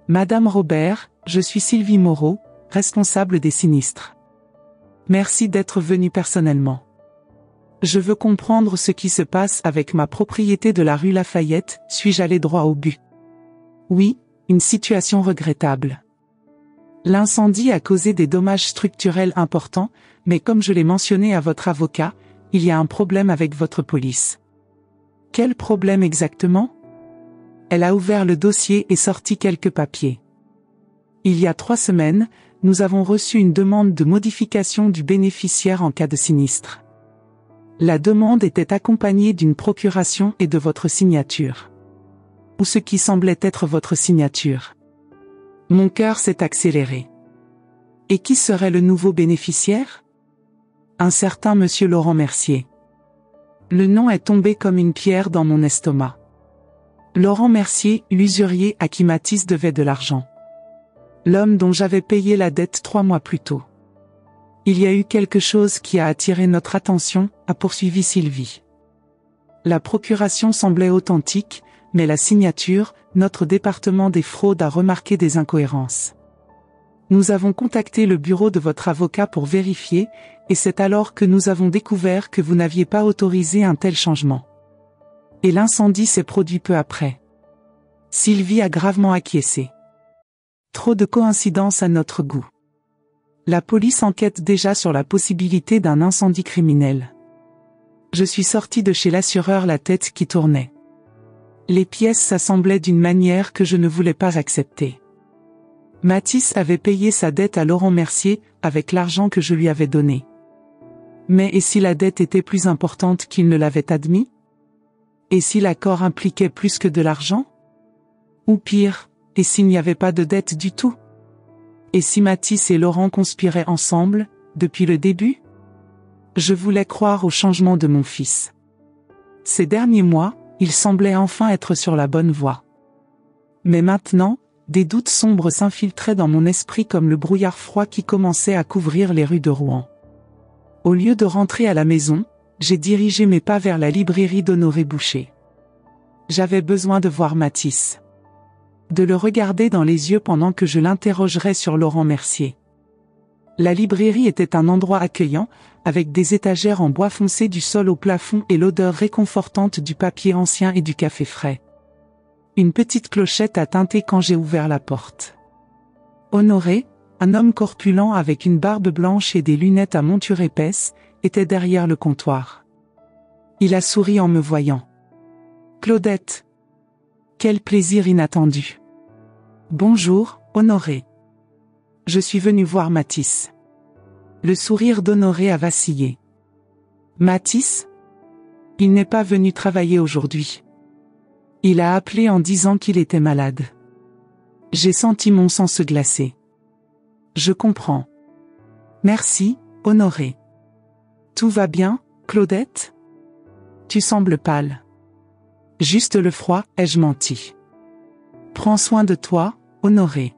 [SPEAKER 1] Madame Robert, je suis Sylvie Moreau, responsable des sinistres. Merci d'être venue personnellement. Je veux comprendre ce qui se passe avec ma propriété de la rue Lafayette, suis-je allé droit au but? Oui, une situation regrettable. L'incendie a causé des dommages structurels importants, mais comme je l'ai mentionné à votre avocat, il y a un problème avec votre police. Quel problème exactement? Elle a ouvert le dossier et sorti quelques papiers. Il y a 3 semaines, nous avons reçu une demande de modification du bénéficiaire en cas de sinistre. La demande était accompagnée d'une procuration et de votre signature. Ou ce qui semblait être votre signature. Mon cœur s'est accéléré. Et qui serait le nouveau bénéficiaire? Un certain monsieur Laurent Mercier. Le nom est tombé comme une pierre dans mon estomac. Laurent Mercier, l'usurier à qui Mathis devait de l'argent. L'homme dont j'avais payé la dette 3 mois plus tôt. Il y a eu quelque chose qui a attiré notre attention, a poursuivi Sylvie. La procuration semblait authentique, mais la signature, notre département des fraudes a remarqué des incohérences. Nous avons contacté le bureau de votre avocat pour vérifier, et c'est alors que nous avons découvert que vous n'aviez pas autorisé un tel changement. Et l'incendie s'est produit peu après. Sylvie a gravement acquiescé. Trop de coïncidences à notre goût. La police enquête déjà sur la possibilité d'un incendie criminel. Je suis sorti de chez l'assureur la tête qui tournait. Les pièces s'assemblaient d'une manière que je ne voulais pas accepter. Mathis avait payé sa dette à Laurent Mercier, avec l'argent que je lui avais donné. Mais et si la dette était plus importante qu'il ne l'avait admis? Et si l'accord impliquait plus que de l'argent? Ou pire, et s'il n'y avait pas de dette du tout? Et si Mathis et Laurent conspiraient ensemble, depuis le début? Je voulais croire au changement de mon fils. Ces derniers mois, il semblait enfin être sur la bonne voie. Mais maintenant, des doutes sombres s'infiltraient dans mon esprit comme le brouillard froid qui commençait à couvrir les rues de Rouen. Au lieu de rentrer à la maison, j'ai dirigé mes pas vers la librairie d'Honoré Boucher. J'avais besoin de voir Mathis. De le regarder dans les yeux pendant que je l'interrogerais sur Laurent Mercier. La librairie était un endroit accueillant, avec des étagères en bois foncé du sol au plafond et l'odeur réconfortante du papier ancien et du café frais. Une petite clochette a tinté quand j'ai ouvert la porte. Honoré, un homme corpulent avec une barbe blanche et des lunettes à monture épaisse, était derrière le comptoir. Il a souri en me voyant. « Claudette ! Quel plaisir inattendu !»« Bonjour, Honoré. Je suis venu voir Mathis. » Le sourire d'Honoré a vacillé. « Mathis ? Il n'est pas venu travailler aujourd'hui. Il a appelé en disant qu'il était malade. » J'ai senti mon sang se glacer. « Je comprends. Merci, Honoré. Tout va bien, Claudette ? Tu sembles pâle. » Juste le froid, ai-je menti. « Prends soin de toi, Honoré. »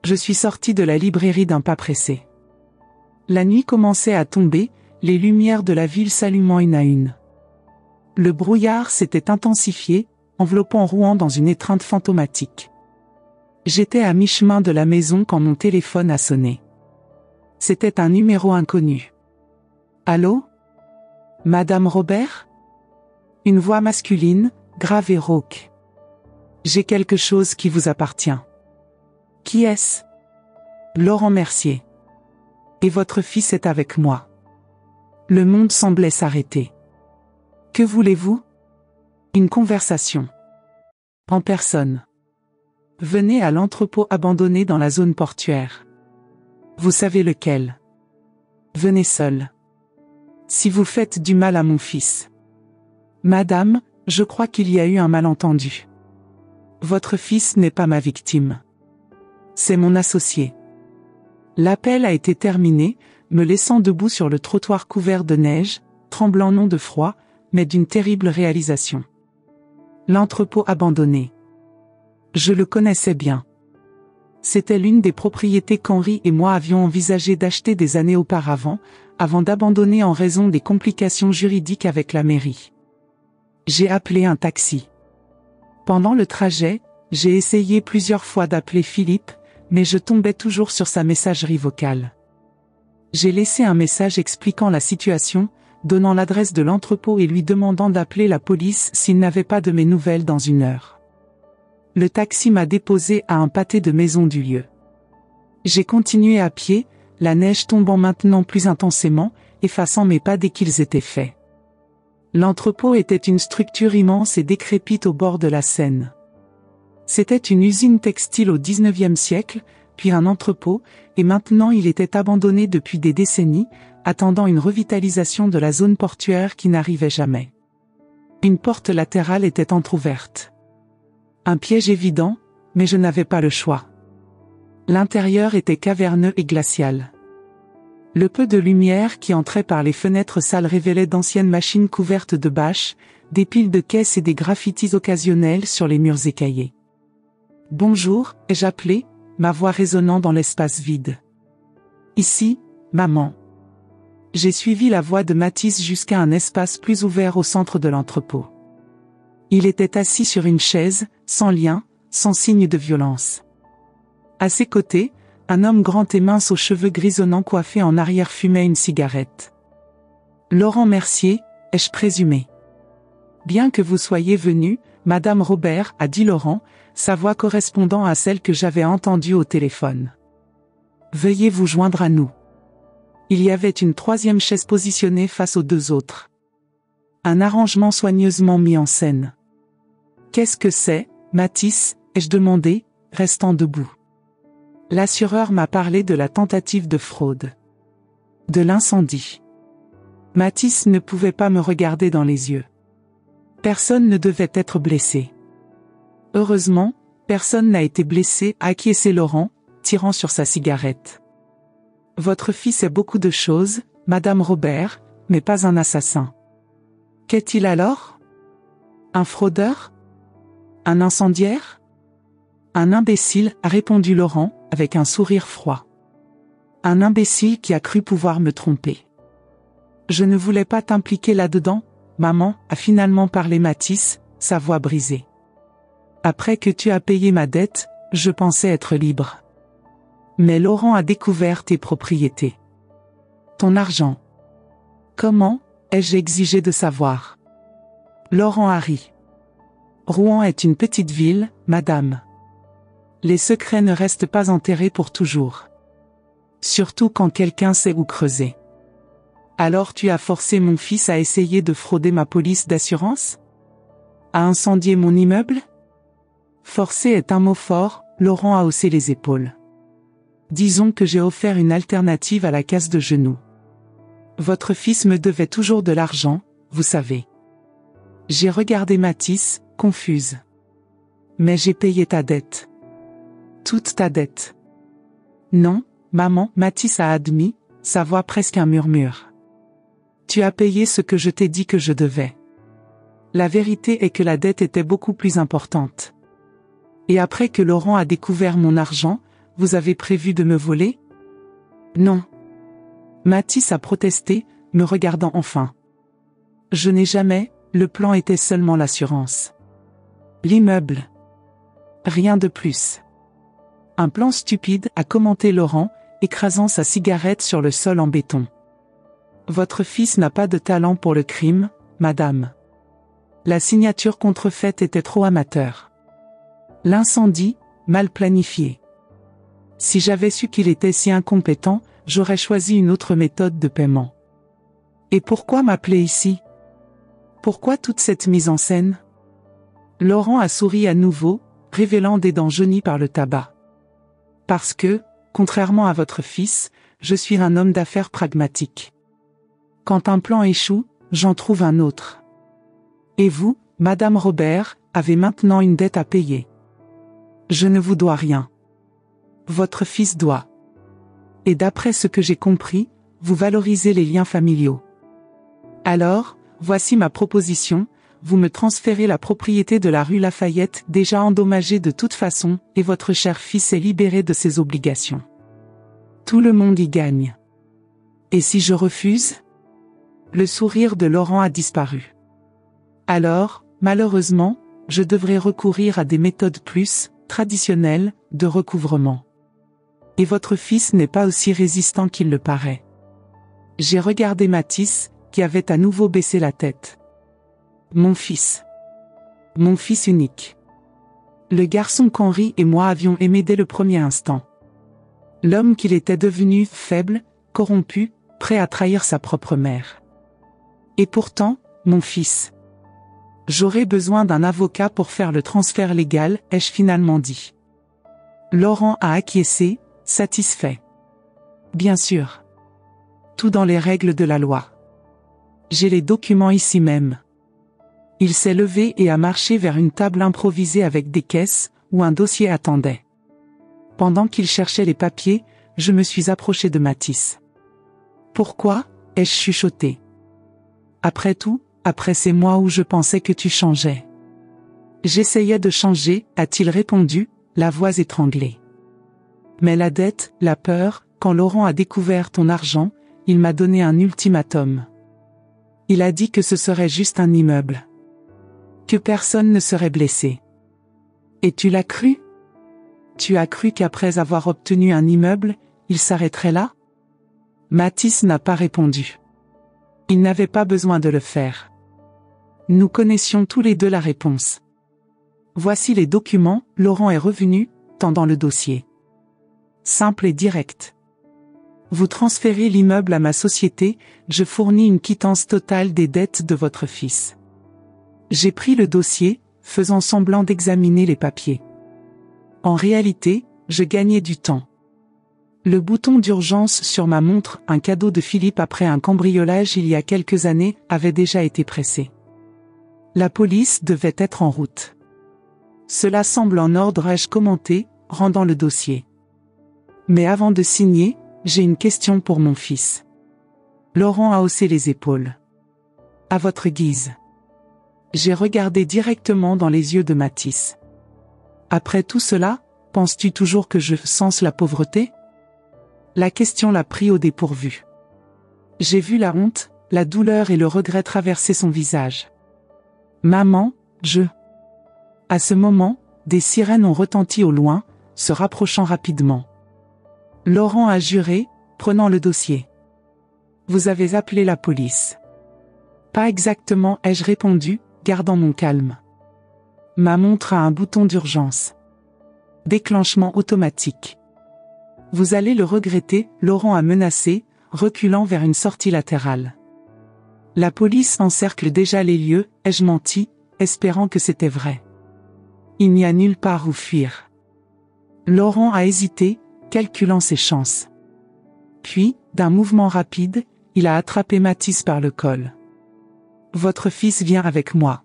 [SPEAKER 1] Je suis sorti de la librairie d'un pas pressé. La nuit commençait à tomber, les lumières de la ville s'allumant une à une. Le brouillard s'était intensifié, enveloppant Rouen dans une étreinte fantomatique. J'étais à mi-chemin de la maison quand mon téléphone a sonné. C'était un numéro inconnu. « Allô ? Madame Robert ?» Une voix masculine, grave et rauque. « J'ai quelque chose qui vous appartient. » « Qui est-ce ? » ?»« Laurent Mercier. Et votre fils est avec moi. » Le monde semblait s'arrêter. « Que voulez-vous ? » ?»« Une conversation. En personne. Venez à l'entrepôt abandonné dans la zone portuaire. Vous savez lequel. Venez seul. Si vous faites du mal à mon fils. Madame, je crois qu'il y a eu un malentendu. Votre fils n'est pas ma victime. C'est mon associé. L'appel a été terminé, me laissant debout sur le trottoir couvert de neige, tremblant non de froid, mais d'une terrible réalisation. L'entrepôt abandonné. Je le connaissais bien. C'était l'une des propriétés qu'Henri et moi avions envisagé d'acheter des années auparavant, avant d'abandonner en raison des complications juridiques avec la mairie. J'ai appelé un taxi. Pendant le trajet, j'ai essayé plusieurs fois d'appeler Philippe, mais je tombais toujours sur sa messagerie vocale. J'ai laissé un message expliquant la situation, donnant l'adresse de l'entrepôt et lui demandant d'appeler la police s'il n'avait pas de mes nouvelles dans 1 heure. Le taxi m'a déposé à un pâté de maison du lieu. J'ai continué à pied, la neige tombant maintenant plus intensément, effaçant mes pas dès qu'ils étaient faits. L'entrepôt était une structure immense et décrépite au bord de la Seine. C'était une usine textile au XIXe siècle, puis un entrepôt, et maintenant il était abandonné depuis des décennies, attendant une revitalisation de la zone portuaire qui n'arrivait jamais. Une porte latérale était entr'ouverte. Un piège évident, mais je n'avais pas le choix. L'intérieur était caverneux et glacial. Le peu de lumière qui entrait par les fenêtres sales révélait d'anciennes machines couvertes de bâches, des piles de caisses et des graffitis occasionnels sur les murs écaillés. « Bonjour » ai-je appelé, ma voix résonnant dans l'espace vide. « Ici, maman. » J'ai suivi la voix de Mathis jusqu'à un espace plus ouvert au centre de l'entrepôt. Il était assis sur une chaise, sans lien, sans signe de violence. À ses côtés, un homme grand et mince aux cheveux grisonnants coiffé en arrière fumait une cigarette. « Laurent Mercier, ai-je présumé. »« Bien que vous soyez venu, Madame Robert, » a dit Laurent, sa voix correspondant à celle que j'avais entendue au téléphone. « Veuillez vous joindre à nous. » Il y avait une 3e chaise positionnée face aux 2 autres. Un arrangement soigneusement mis en scène. « Qu'est-ce que c'est, Mathis ?» ai-je demandé, restant debout. L'assureur m'a parlé de la tentative de fraude. De l'incendie. Mathis ne pouvait pas me regarder dans les yeux. Personne ne devait être blessé. Heureusement, personne n'a été blessé, a acquiescé Laurent, tirant sur sa cigarette. Votre fils est beaucoup de choses, Madame Robert, mais pas un assassin. Qu'est-il alors? Un fraudeur? Un incendiaire? Un imbécile, a répondu Laurent, avec un sourire froid. Un imbécile qui a cru pouvoir me tromper. Je ne voulais pas t'impliquer là-dedans, maman, a finalement parlé Mathis, sa voix brisée. Après que tu as payé ma dette, je pensais être libre. Mais Laurent a découvert tes propriétés. Ton argent. Comment, ai-je exigé de savoir? Laurent a ri. Rouen est une petite ville, madame. Les secrets ne restent pas enterrés pour toujours. Surtout quand quelqu'un sait où creuser. Alors tu as forcé mon fils à essayer de frauder ma police d'assurance? À incendier mon immeuble? Forcer est un mot fort, Laurent a haussé les épaules. Disons que j'ai offert une alternative à la casse de genoux. Votre fils me devait toujours de l'argent, vous savez. J'ai regardé Mathis, confuse. Mais j'ai payé ta dette. Toute ta dette. Non, maman, Mathis a admis, sa voix presque un murmure. Tu as payé ce que je t'ai dit que je devais. La vérité est que la dette était beaucoup plus importante. Et après que Laurent a découvert mon argent, vous avez prévu de me voler? Non. Mathis a protesté, me regardant enfin. Je n'ai jamais, le plan était seulement l'assurance. L'immeuble. Rien de plus. Un plan stupide, a commenté Laurent, écrasant sa cigarette sur le sol en béton. Votre fils n'a pas de talent pour le crime, madame. La signature contrefaite était trop amateur. L'incendie, mal planifié. Si j'avais su qu'il était si incompétent, j'aurais choisi une autre méthode de paiement. Et pourquoi m'appeler ici? Pourquoi toute cette mise en scène? Laurent a souri à nouveau, révélant des dents jaunies par le tabac. Parce que, contrairement à votre fils, je suis un homme d'affaires pragmatique. Quand un plan échoue, j'en trouve un autre. Et vous, Madame Robert, avez maintenant une dette à payer. Je ne vous dois rien. Votre fils doit. Et d'après ce que j'ai compris, vous valorisez les liens familiaux. Alors, voici ma proposition, vous me transférez la propriété de la rue Lafayette déjà endommagée de toute façon, et votre cher fils est libéré de ses obligations. Tout le monde y gagne. Et si je refuse? Le sourire de Laurent a disparu. Alors, malheureusement, je devrais recourir à des méthodes plus traditionnelles de recouvrement. Et votre fils n'est pas aussi résistant qu'il le paraît. J'ai regardé Mathis, qui avait à nouveau baissé la tête. Mon fils. Mon fils unique. Le garçon qu'Henri et moi avions aimé dès le premier instant. L'homme qu'il était devenu, faible, corrompu, prêt à trahir sa propre mère. Et pourtant, mon fils. J'aurais besoin d'un avocat pour faire le transfert légal, ai-je finalement dit. Laurent a acquiescé, satisfait. Bien sûr. Tout dans les règles de la loi. J'ai les documents ici même. Il s'est levé et a marché vers une table improvisée avec des caisses, où un dossier attendait. Pendant qu'il cherchait les papiers, je me suis approché de Mathis. Pourquoi, ai-je chuchoté. Après tout, après ces mois où je pensais que tu changeais. J'essayais de changer, a-t-il répondu, la voix étranglée. Mais la dette, la peur, quand Laurent a découvert ton argent, il m'a donné un ultimatum. Il a dit que ce serait juste un immeuble. Que personne ne serait blessé. Et tu l'as cru? Tu as cru qu'après avoir obtenu un immeuble, il s'arrêterait là? Mathis n'a pas répondu. Il n'avait pas besoin de le faire. Nous connaissions tous les deux la réponse. Voici les documents, Laurent est revenu, tendant le dossier. Simple et direct. Vous transférez l'immeuble à ma société, je fournis une quittance totale des dettes de votre fils. J'ai pris le dossier, faisant semblant d'examiner les papiers. En réalité, je gagnais du temps. Le bouton d'urgence sur ma montre, un cadeau de Philippe après un cambriolage il y a quelques années, avait déjà été pressé. La police devait être en route. Cela semble en ordre, ai-je commenté, rendant le dossier. Mais avant de signer, j'ai une question pour mon fils. Laurent a haussé les épaules. À votre guise. J'ai regardé directement dans les yeux de Mathis. Après tout cela, penses-tu toujours que je sens la pauvreté? La question l'a pris au dépourvu. J'ai vu la honte, la douleur et le regret traverser son visage. Maman, À ce moment, des sirènes ont retenti au loin, se rapprochant rapidement. Laurent a juré, prenant le dossier. Vous avez appelé la police. Pas exactement, ai-je répondu, gardant mon calme. Ma montre a un bouton d'urgence. Déclenchement automatique. Vous allez le regretter, Laurent a menacé, reculant vers une sortie latérale. La police encercle déjà les lieux, ai-je menti, espérant que c'était vrai. Il n'y a nulle part où fuir. Laurent a hésité, calculant ses chances. Puis, d'un mouvement rapide, il a attrapé Mathis par le col. Votre fils vient avec moi.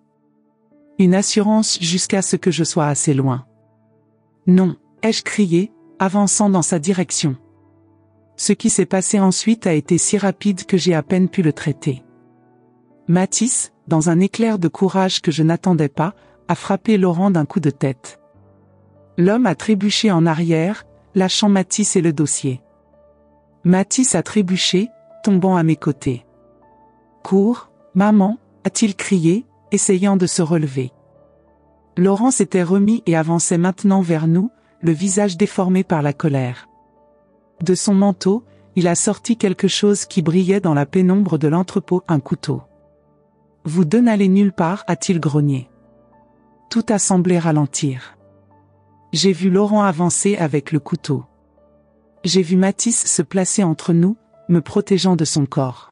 [SPEAKER 1] Une assurance jusqu'à ce que je sois assez loin. Non, ai-je crié, avançant dans sa direction. Ce qui s'est passé ensuite a été si rapide que j'ai à peine pu le traiter. Mathis, dans un éclair de courage que je n'attendais pas, a frappé Laurent d'un coup de tête. L'homme a trébuché en arrière, lâchant Mathis et le dossier. Mathis a trébuché, tombant à mes côtés. Cours, maman, a-t-il crié, essayant de se relever. Laurent s'était remis et avançait maintenant vers nous, le visage déformé par la colère. De son manteau, il a sorti quelque chose qui brillait dans la pénombre de l'entrepôt, un couteau. Vous deux n'allez nulle part, a-t-il grogné. Tout a semblé ralentir. J'ai vu Laurent avancer avec le couteau. J'ai vu Mathis se placer entre nous, me protégeant de son corps.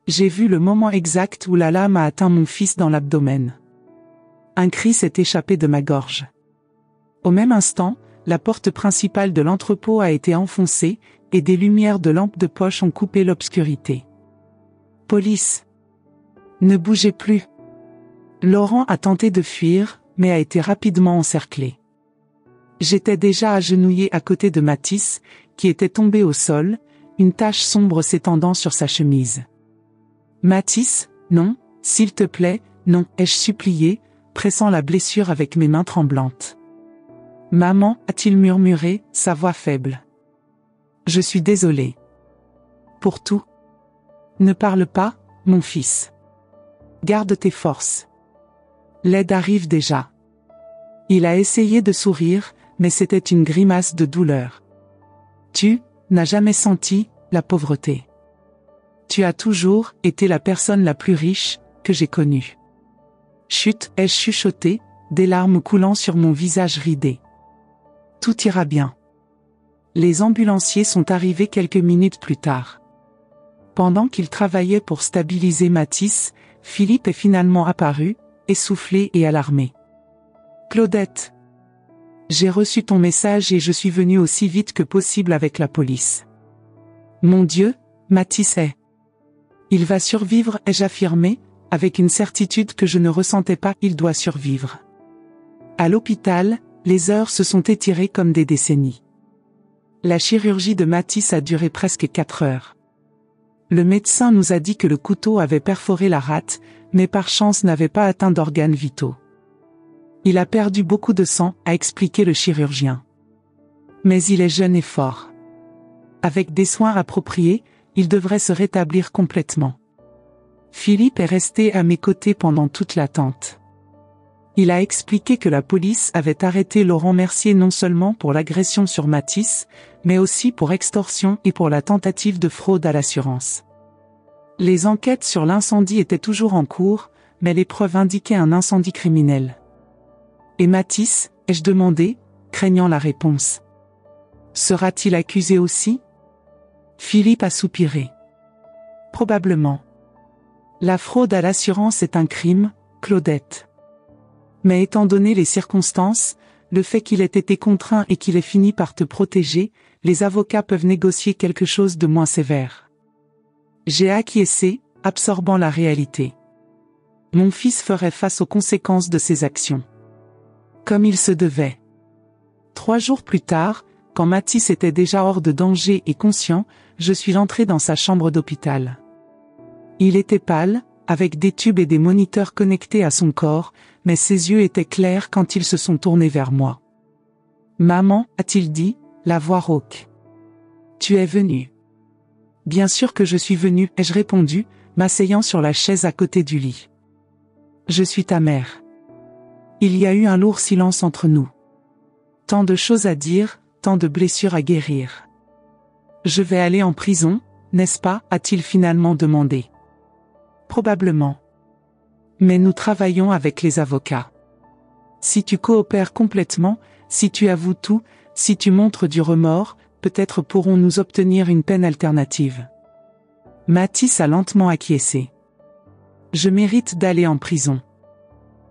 [SPEAKER 1] J'ai vu le moment exact où la lame a atteint mon fils dans l'abdomen. Un cri s'est échappé de ma gorge. Au même instant, la porte principale de l'entrepôt a été enfoncée, et des lumières de lampe de poche ont coupé l'obscurité. Police! Ne bougez plus! Laurent a tenté de fuir, mais a été rapidement encerclé. J'étais déjà agenouillé à côté de Mathis, qui était tombé au sol, une tache sombre s'étendant sur sa chemise. Mathis, non, s'il te plaît, non, ai-je supplié, pressant la blessure avec mes mains tremblantes. Maman, a-t-il murmuré, sa voix faible. Je suis désolé. Pour tout. Ne parle pas, mon fils. Garde tes forces. L'aide arrive déjà. Il a essayé de sourire, mais c'était une grimace de douleur. Tu n'as jamais senti la pauvreté. Tu as toujours été la personne la plus riche que j'ai connue. Chut, ai-je chuchoté, des larmes coulant sur mon visage ridé. Tout ira bien. Les ambulanciers sont arrivés quelques minutes plus tard. Pendant qu'ils travaillaient pour stabiliser Mathis, Philippe est finalement apparu, essoufflé et alarmé. Claudette. J'ai reçu ton message et je suis venu aussi vite que possible avec la police. Mon Dieu, Mathis est. Il va survivre, ai-je affirmé, avec une certitude que je ne ressentais pas, il doit survivre. À l'hôpital, les heures se sont étirées comme des décennies. La chirurgie de Mathis a duré presque 4 heures. Le médecin nous a dit que le couteau avait perforé la rate, mais par chance n'avait pas atteint d'organes vitaux. Il a perdu beaucoup de sang, a expliqué le chirurgien. Mais il est jeune et fort. Avec des soins appropriés, il devrait se rétablir complètement. Philippe est resté à mes côtés pendant toute l'attente. Il a expliqué que la police avait arrêté Laurent Mercier non seulement pour l'agression sur Mathis, mais aussi pour extorsion et pour la tentative de fraude à l'assurance. Les enquêtes sur l'incendie étaient toujours en cours, mais les preuves indiquaient un incendie criminel. Et Mathis, ai-je demandé, craignant la réponse. Sera-t-il accusé aussi? Philippe a soupiré. Probablement. La fraude à l'assurance est un crime, Claudette. Mais étant donné les circonstances, le fait qu'il ait été contraint et qu'il ait fini par te protéger, les avocats peuvent négocier quelque chose de moins sévère. J'ai acquiescé, absorbant la réalité. Mon fils ferait face aux conséquences de ses actions. Comme il se devait. 3 jours plus tard, quand Mathis était déjà hors de danger et conscient, je suis entré dans sa chambre d'hôpital. Il était pâle, avec des tubes et des moniteurs connectés à son corps, mais ses yeux étaient clairs quand ils se sont tournés vers moi. « Maman, a-t-il dit, la voix rauque. Tu es venue. » « Bien sûr que je suis venue, ai-je répondu, m'asseyant sur la chaise à côté du lit. « Je suis ta mère. » Il y a eu un lourd silence entre nous. Tant de choses à dire, tant de blessures à guérir. « Je vais aller en prison, n'est-ce pas, a-t-il finalement demandé. Probablement. Mais nous travaillons avec les avocats. Si tu coopères complètement, si tu avoues tout, si tu montres du remords, peut-être pourrons-nous obtenir une peine alternative. Mathis a lentement acquiescé. Je mérite d'aller en prison.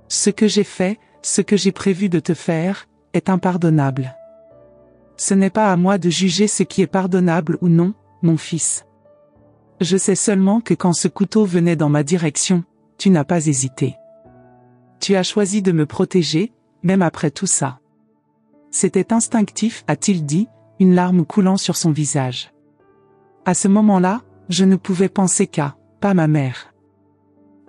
[SPEAKER 1] Ce que j'ai fait, ce que j'ai prévu de te faire, est impardonnable. Ce n'est pas à moi de juger ce qui est pardonnable ou non, mon fils. Je sais seulement que quand ce couteau venait dans ma direction, tu n'as pas hésité. Tu as choisi de me protéger, même après tout ça. C'était instinctif, a-t-il dit, une larme coulant sur son visage. À ce moment-là, je ne pouvais penser qu'à, pas ma mère.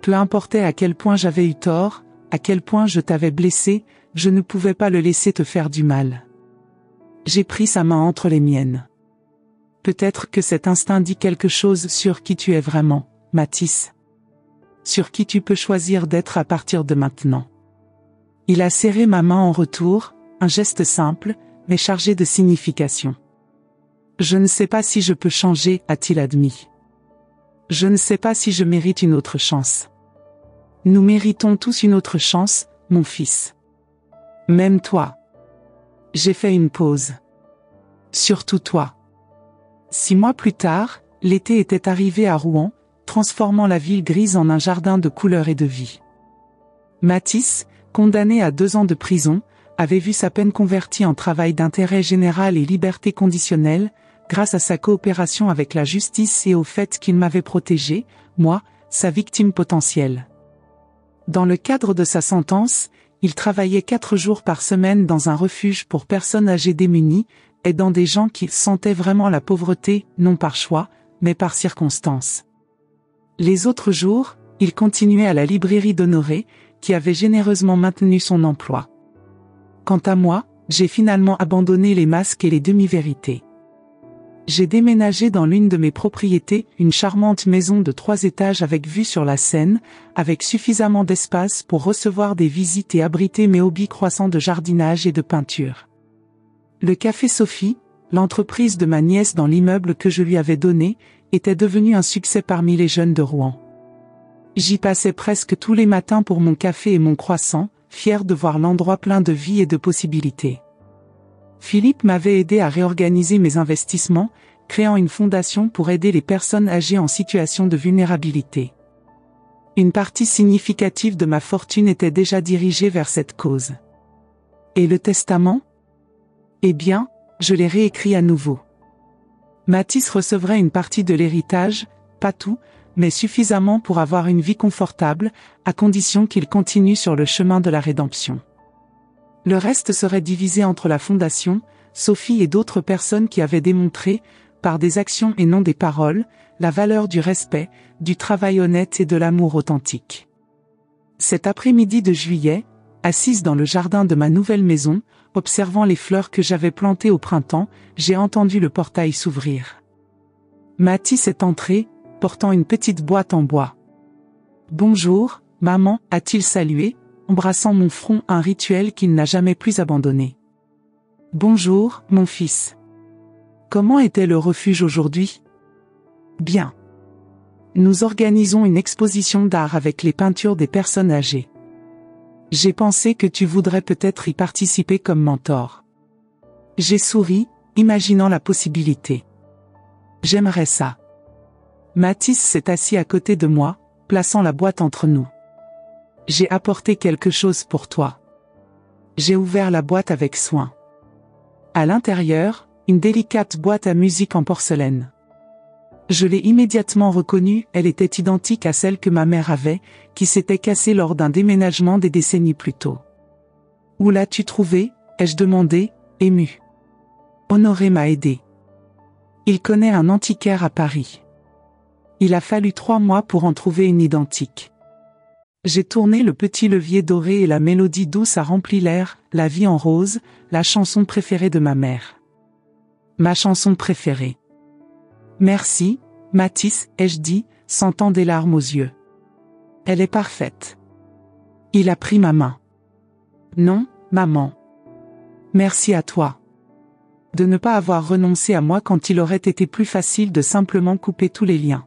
[SPEAKER 1] Peu importait à quel point j'avais eu tort, à quel point je t'avais blessé, je ne pouvais pas le laisser te faire du mal. J'ai pris sa main entre les miennes. Peut-être que cet instinct dit quelque chose sur qui tu es vraiment, Mathis. Sur qui tu peux choisir d'être à partir de maintenant. Il a serré ma main en retour, un geste simple, mais chargé de signification. Je ne sais pas si je peux changer, a-t-il admis. Je ne sais pas si je mérite une autre chance. Nous méritons tous une autre chance, mon fils. Même toi. J'ai fait une pause. Surtout toi. 6 mois plus tard, l'été était arrivé à Rouen, transformant la ville grise en un jardin de couleurs et de vie. Mathis, condamné à 2 ans de prison, avait vu sa peine convertie en travail d'intérêt général et liberté conditionnelle, grâce à sa coopération avec la justice et au fait qu'il m'avait protégé, moi, sa victime potentielle. Dans le cadre de sa sentence, il travaillait 4 jours par semaine dans un refuge pour personnes âgées démunies, aidant des gens qui sentaient vraiment la pauvreté, non par choix, mais par circonstance. Les autres jours, il continuait à la librairie d'Honoré, qui avait généreusement maintenu son emploi. Quant à moi, j'ai finalement abandonné les masques et les demi-vérités. J'ai déménagé dans l'une de mes propriétés, une charmante maison de 3 étages avec vue sur la Seine, avec suffisamment d'espace pour recevoir des visites et abriter mes hobbies croissants de jardinage et de peinture. Le Café Sophie, l'entreprise de ma nièce dans l'immeuble que je lui avais donné, était devenu un succès parmi les jeunes de Rouen. J'y passais presque tous les matins pour mon café et mon croissant, fier de voir l'endroit plein de vie et de possibilités. Philippe m'avait aidé à réorganiser mes investissements, créant une fondation pour aider les personnes âgées en situation de vulnérabilité. Une partie significative de ma fortune était déjà dirigée vers cette cause. Et le testament ? Eh bien, je l'ai réécrit à nouveau. Mathis recevrait une partie de l'héritage, pas tout, mais suffisamment pour avoir une vie confortable, à condition qu'il continue sur le chemin de la rédemption. Le reste serait divisé entre la fondation, Sophie et d'autres personnes qui avaient démontré, par des actions et non des paroles, la valeur du respect, du travail honnête et de l'amour authentique. Cet après-midi de juillet, assise dans le jardin de ma nouvelle maison, observant les fleurs que j'avais plantées au printemps, j'ai entendu le portail s'ouvrir. Mathis est entré, portant une petite boîte en bois. « Bonjour, maman », a-t-il salué, embrassant mon front, un rituel qu'il n'a jamais plus abandonné. « Bonjour, mon fils. Comment était le refuge aujourd'hui ? » « Bien. Nous organisons une exposition d'art avec les peintures des personnes âgées. J'ai pensé que tu voudrais peut-être y participer comme mentor. » J'ai souri, imaginant la possibilité. J'aimerais ça. Mathis s'est assis à côté de moi, plaçant la boîte entre nous. J'ai apporté quelque chose pour toi. J'ai ouvert la boîte avec soin. À l'intérieur, une délicate boîte à musique en porcelaine. Je l'ai immédiatement reconnue, elle était identique à celle que ma mère avait, qui s'était cassée lors d'un déménagement des décennies plus tôt. « Où l'as-tu trouvée ?» ai-je demandé, ému. Honoré m'a aidé. Il connaît un antiquaire à Paris. Il a fallu 3 mois pour en trouver une identique. J'ai tourné le petit levier doré et la mélodie douce a rempli l'air, La vie en rose, la chanson préférée de ma mère. Ma chanson préférée. Merci, Mathis, ai-je dit, sentant des larmes aux yeux. Elle est parfaite. Il a pris ma main. Non, maman. Merci à toi. De ne pas avoir renoncé à moi quand il aurait été plus facile de simplement couper tous les liens.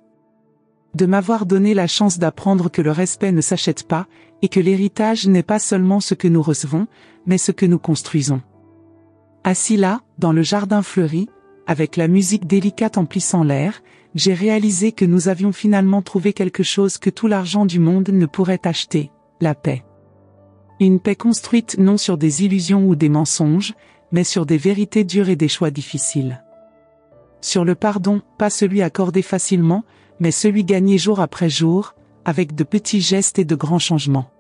[SPEAKER 1] De m'avoir donné la chance d'apprendre que le respect ne s'achète pas, et que l'héritage n'est pas seulement ce que nous recevons, mais ce que nous construisons. Assis là, dans le jardin fleuri, avec la musique délicate emplissant l'air, j'ai réalisé que nous avions finalement trouvé quelque chose que tout l'argent du monde ne pourrait acheter, la paix. Une paix construite non sur des illusions ou des mensonges, mais sur des vérités dures et des choix difficiles. Sur le pardon, pas celui accordé facilement, mais celui gagné jour après jour, avec de petits gestes et de grands changements.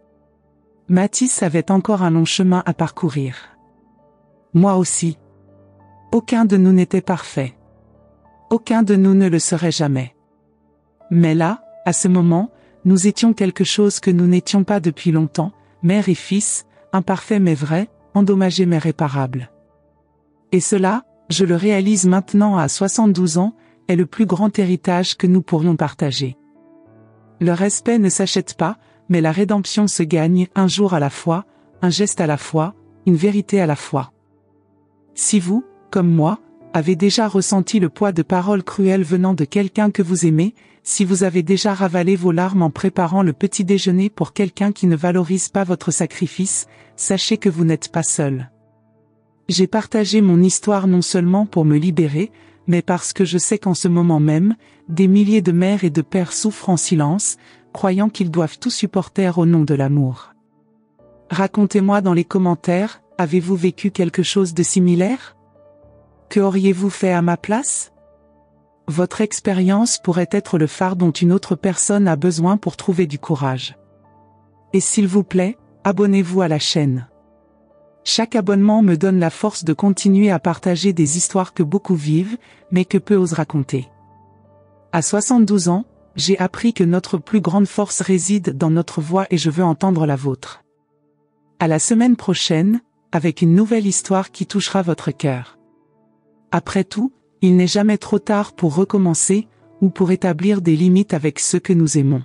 [SPEAKER 1] Mathis avait encore un long chemin à parcourir. Moi aussi. Aucun de nous n'était parfait. Aucun de nous ne le serait jamais. Mais là, à ce moment, nous étions quelque chose que nous n'étions pas depuis longtemps, mère et fils, imparfaits mais vrais, endommagés mais réparables. Et cela, je le réalise maintenant à 72 ans, est le plus grand héritage que nous pourrions partager. Le respect ne s'achète pas, mais la rédemption se gagne un jour à la fois, un geste à la fois, une vérité à la fois. Si vous, comme moi, avez déjà ressenti le poids de paroles cruelles venant de quelqu'un que vous aimez, si vous avez déjà ravalé vos larmes en préparant le petit déjeuner pour quelqu'un qui ne valorise pas votre sacrifice, sachez que vous n'êtes pas seul. J'ai partagé mon histoire non seulement pour me libérer, mais parce que je sais qu'en ce moment même, des milliers de mères et de pères souffrent en silence, croyant qu'ils doivent tout supporter au nom de l'amour. Racontez-moi dans les commentaires, avez-vous vécu quelque chose de similaire ? Que auriez-vous fait à ma place ? Votre expérience pourrait être le phare dont une autre personne a besoin pour trouver du courage. Et s'il vous plaît, abonnez-vous à la chaîne. Chaque abonnement me donne la force de continuer à partager des histoires que beaucoup vivent, mais que peu osent raconter. À 72 ans, j'ai appris que notre plus grande force réside dans notre voix et je veux entendre la vôtre. À la semaine prochaine, avec une nouvelle histoire qui touchera votre cœur. Après tout, il n'est jamais trop tard pour recommencer, ou pour établir des limites avec ceux que nous aimons.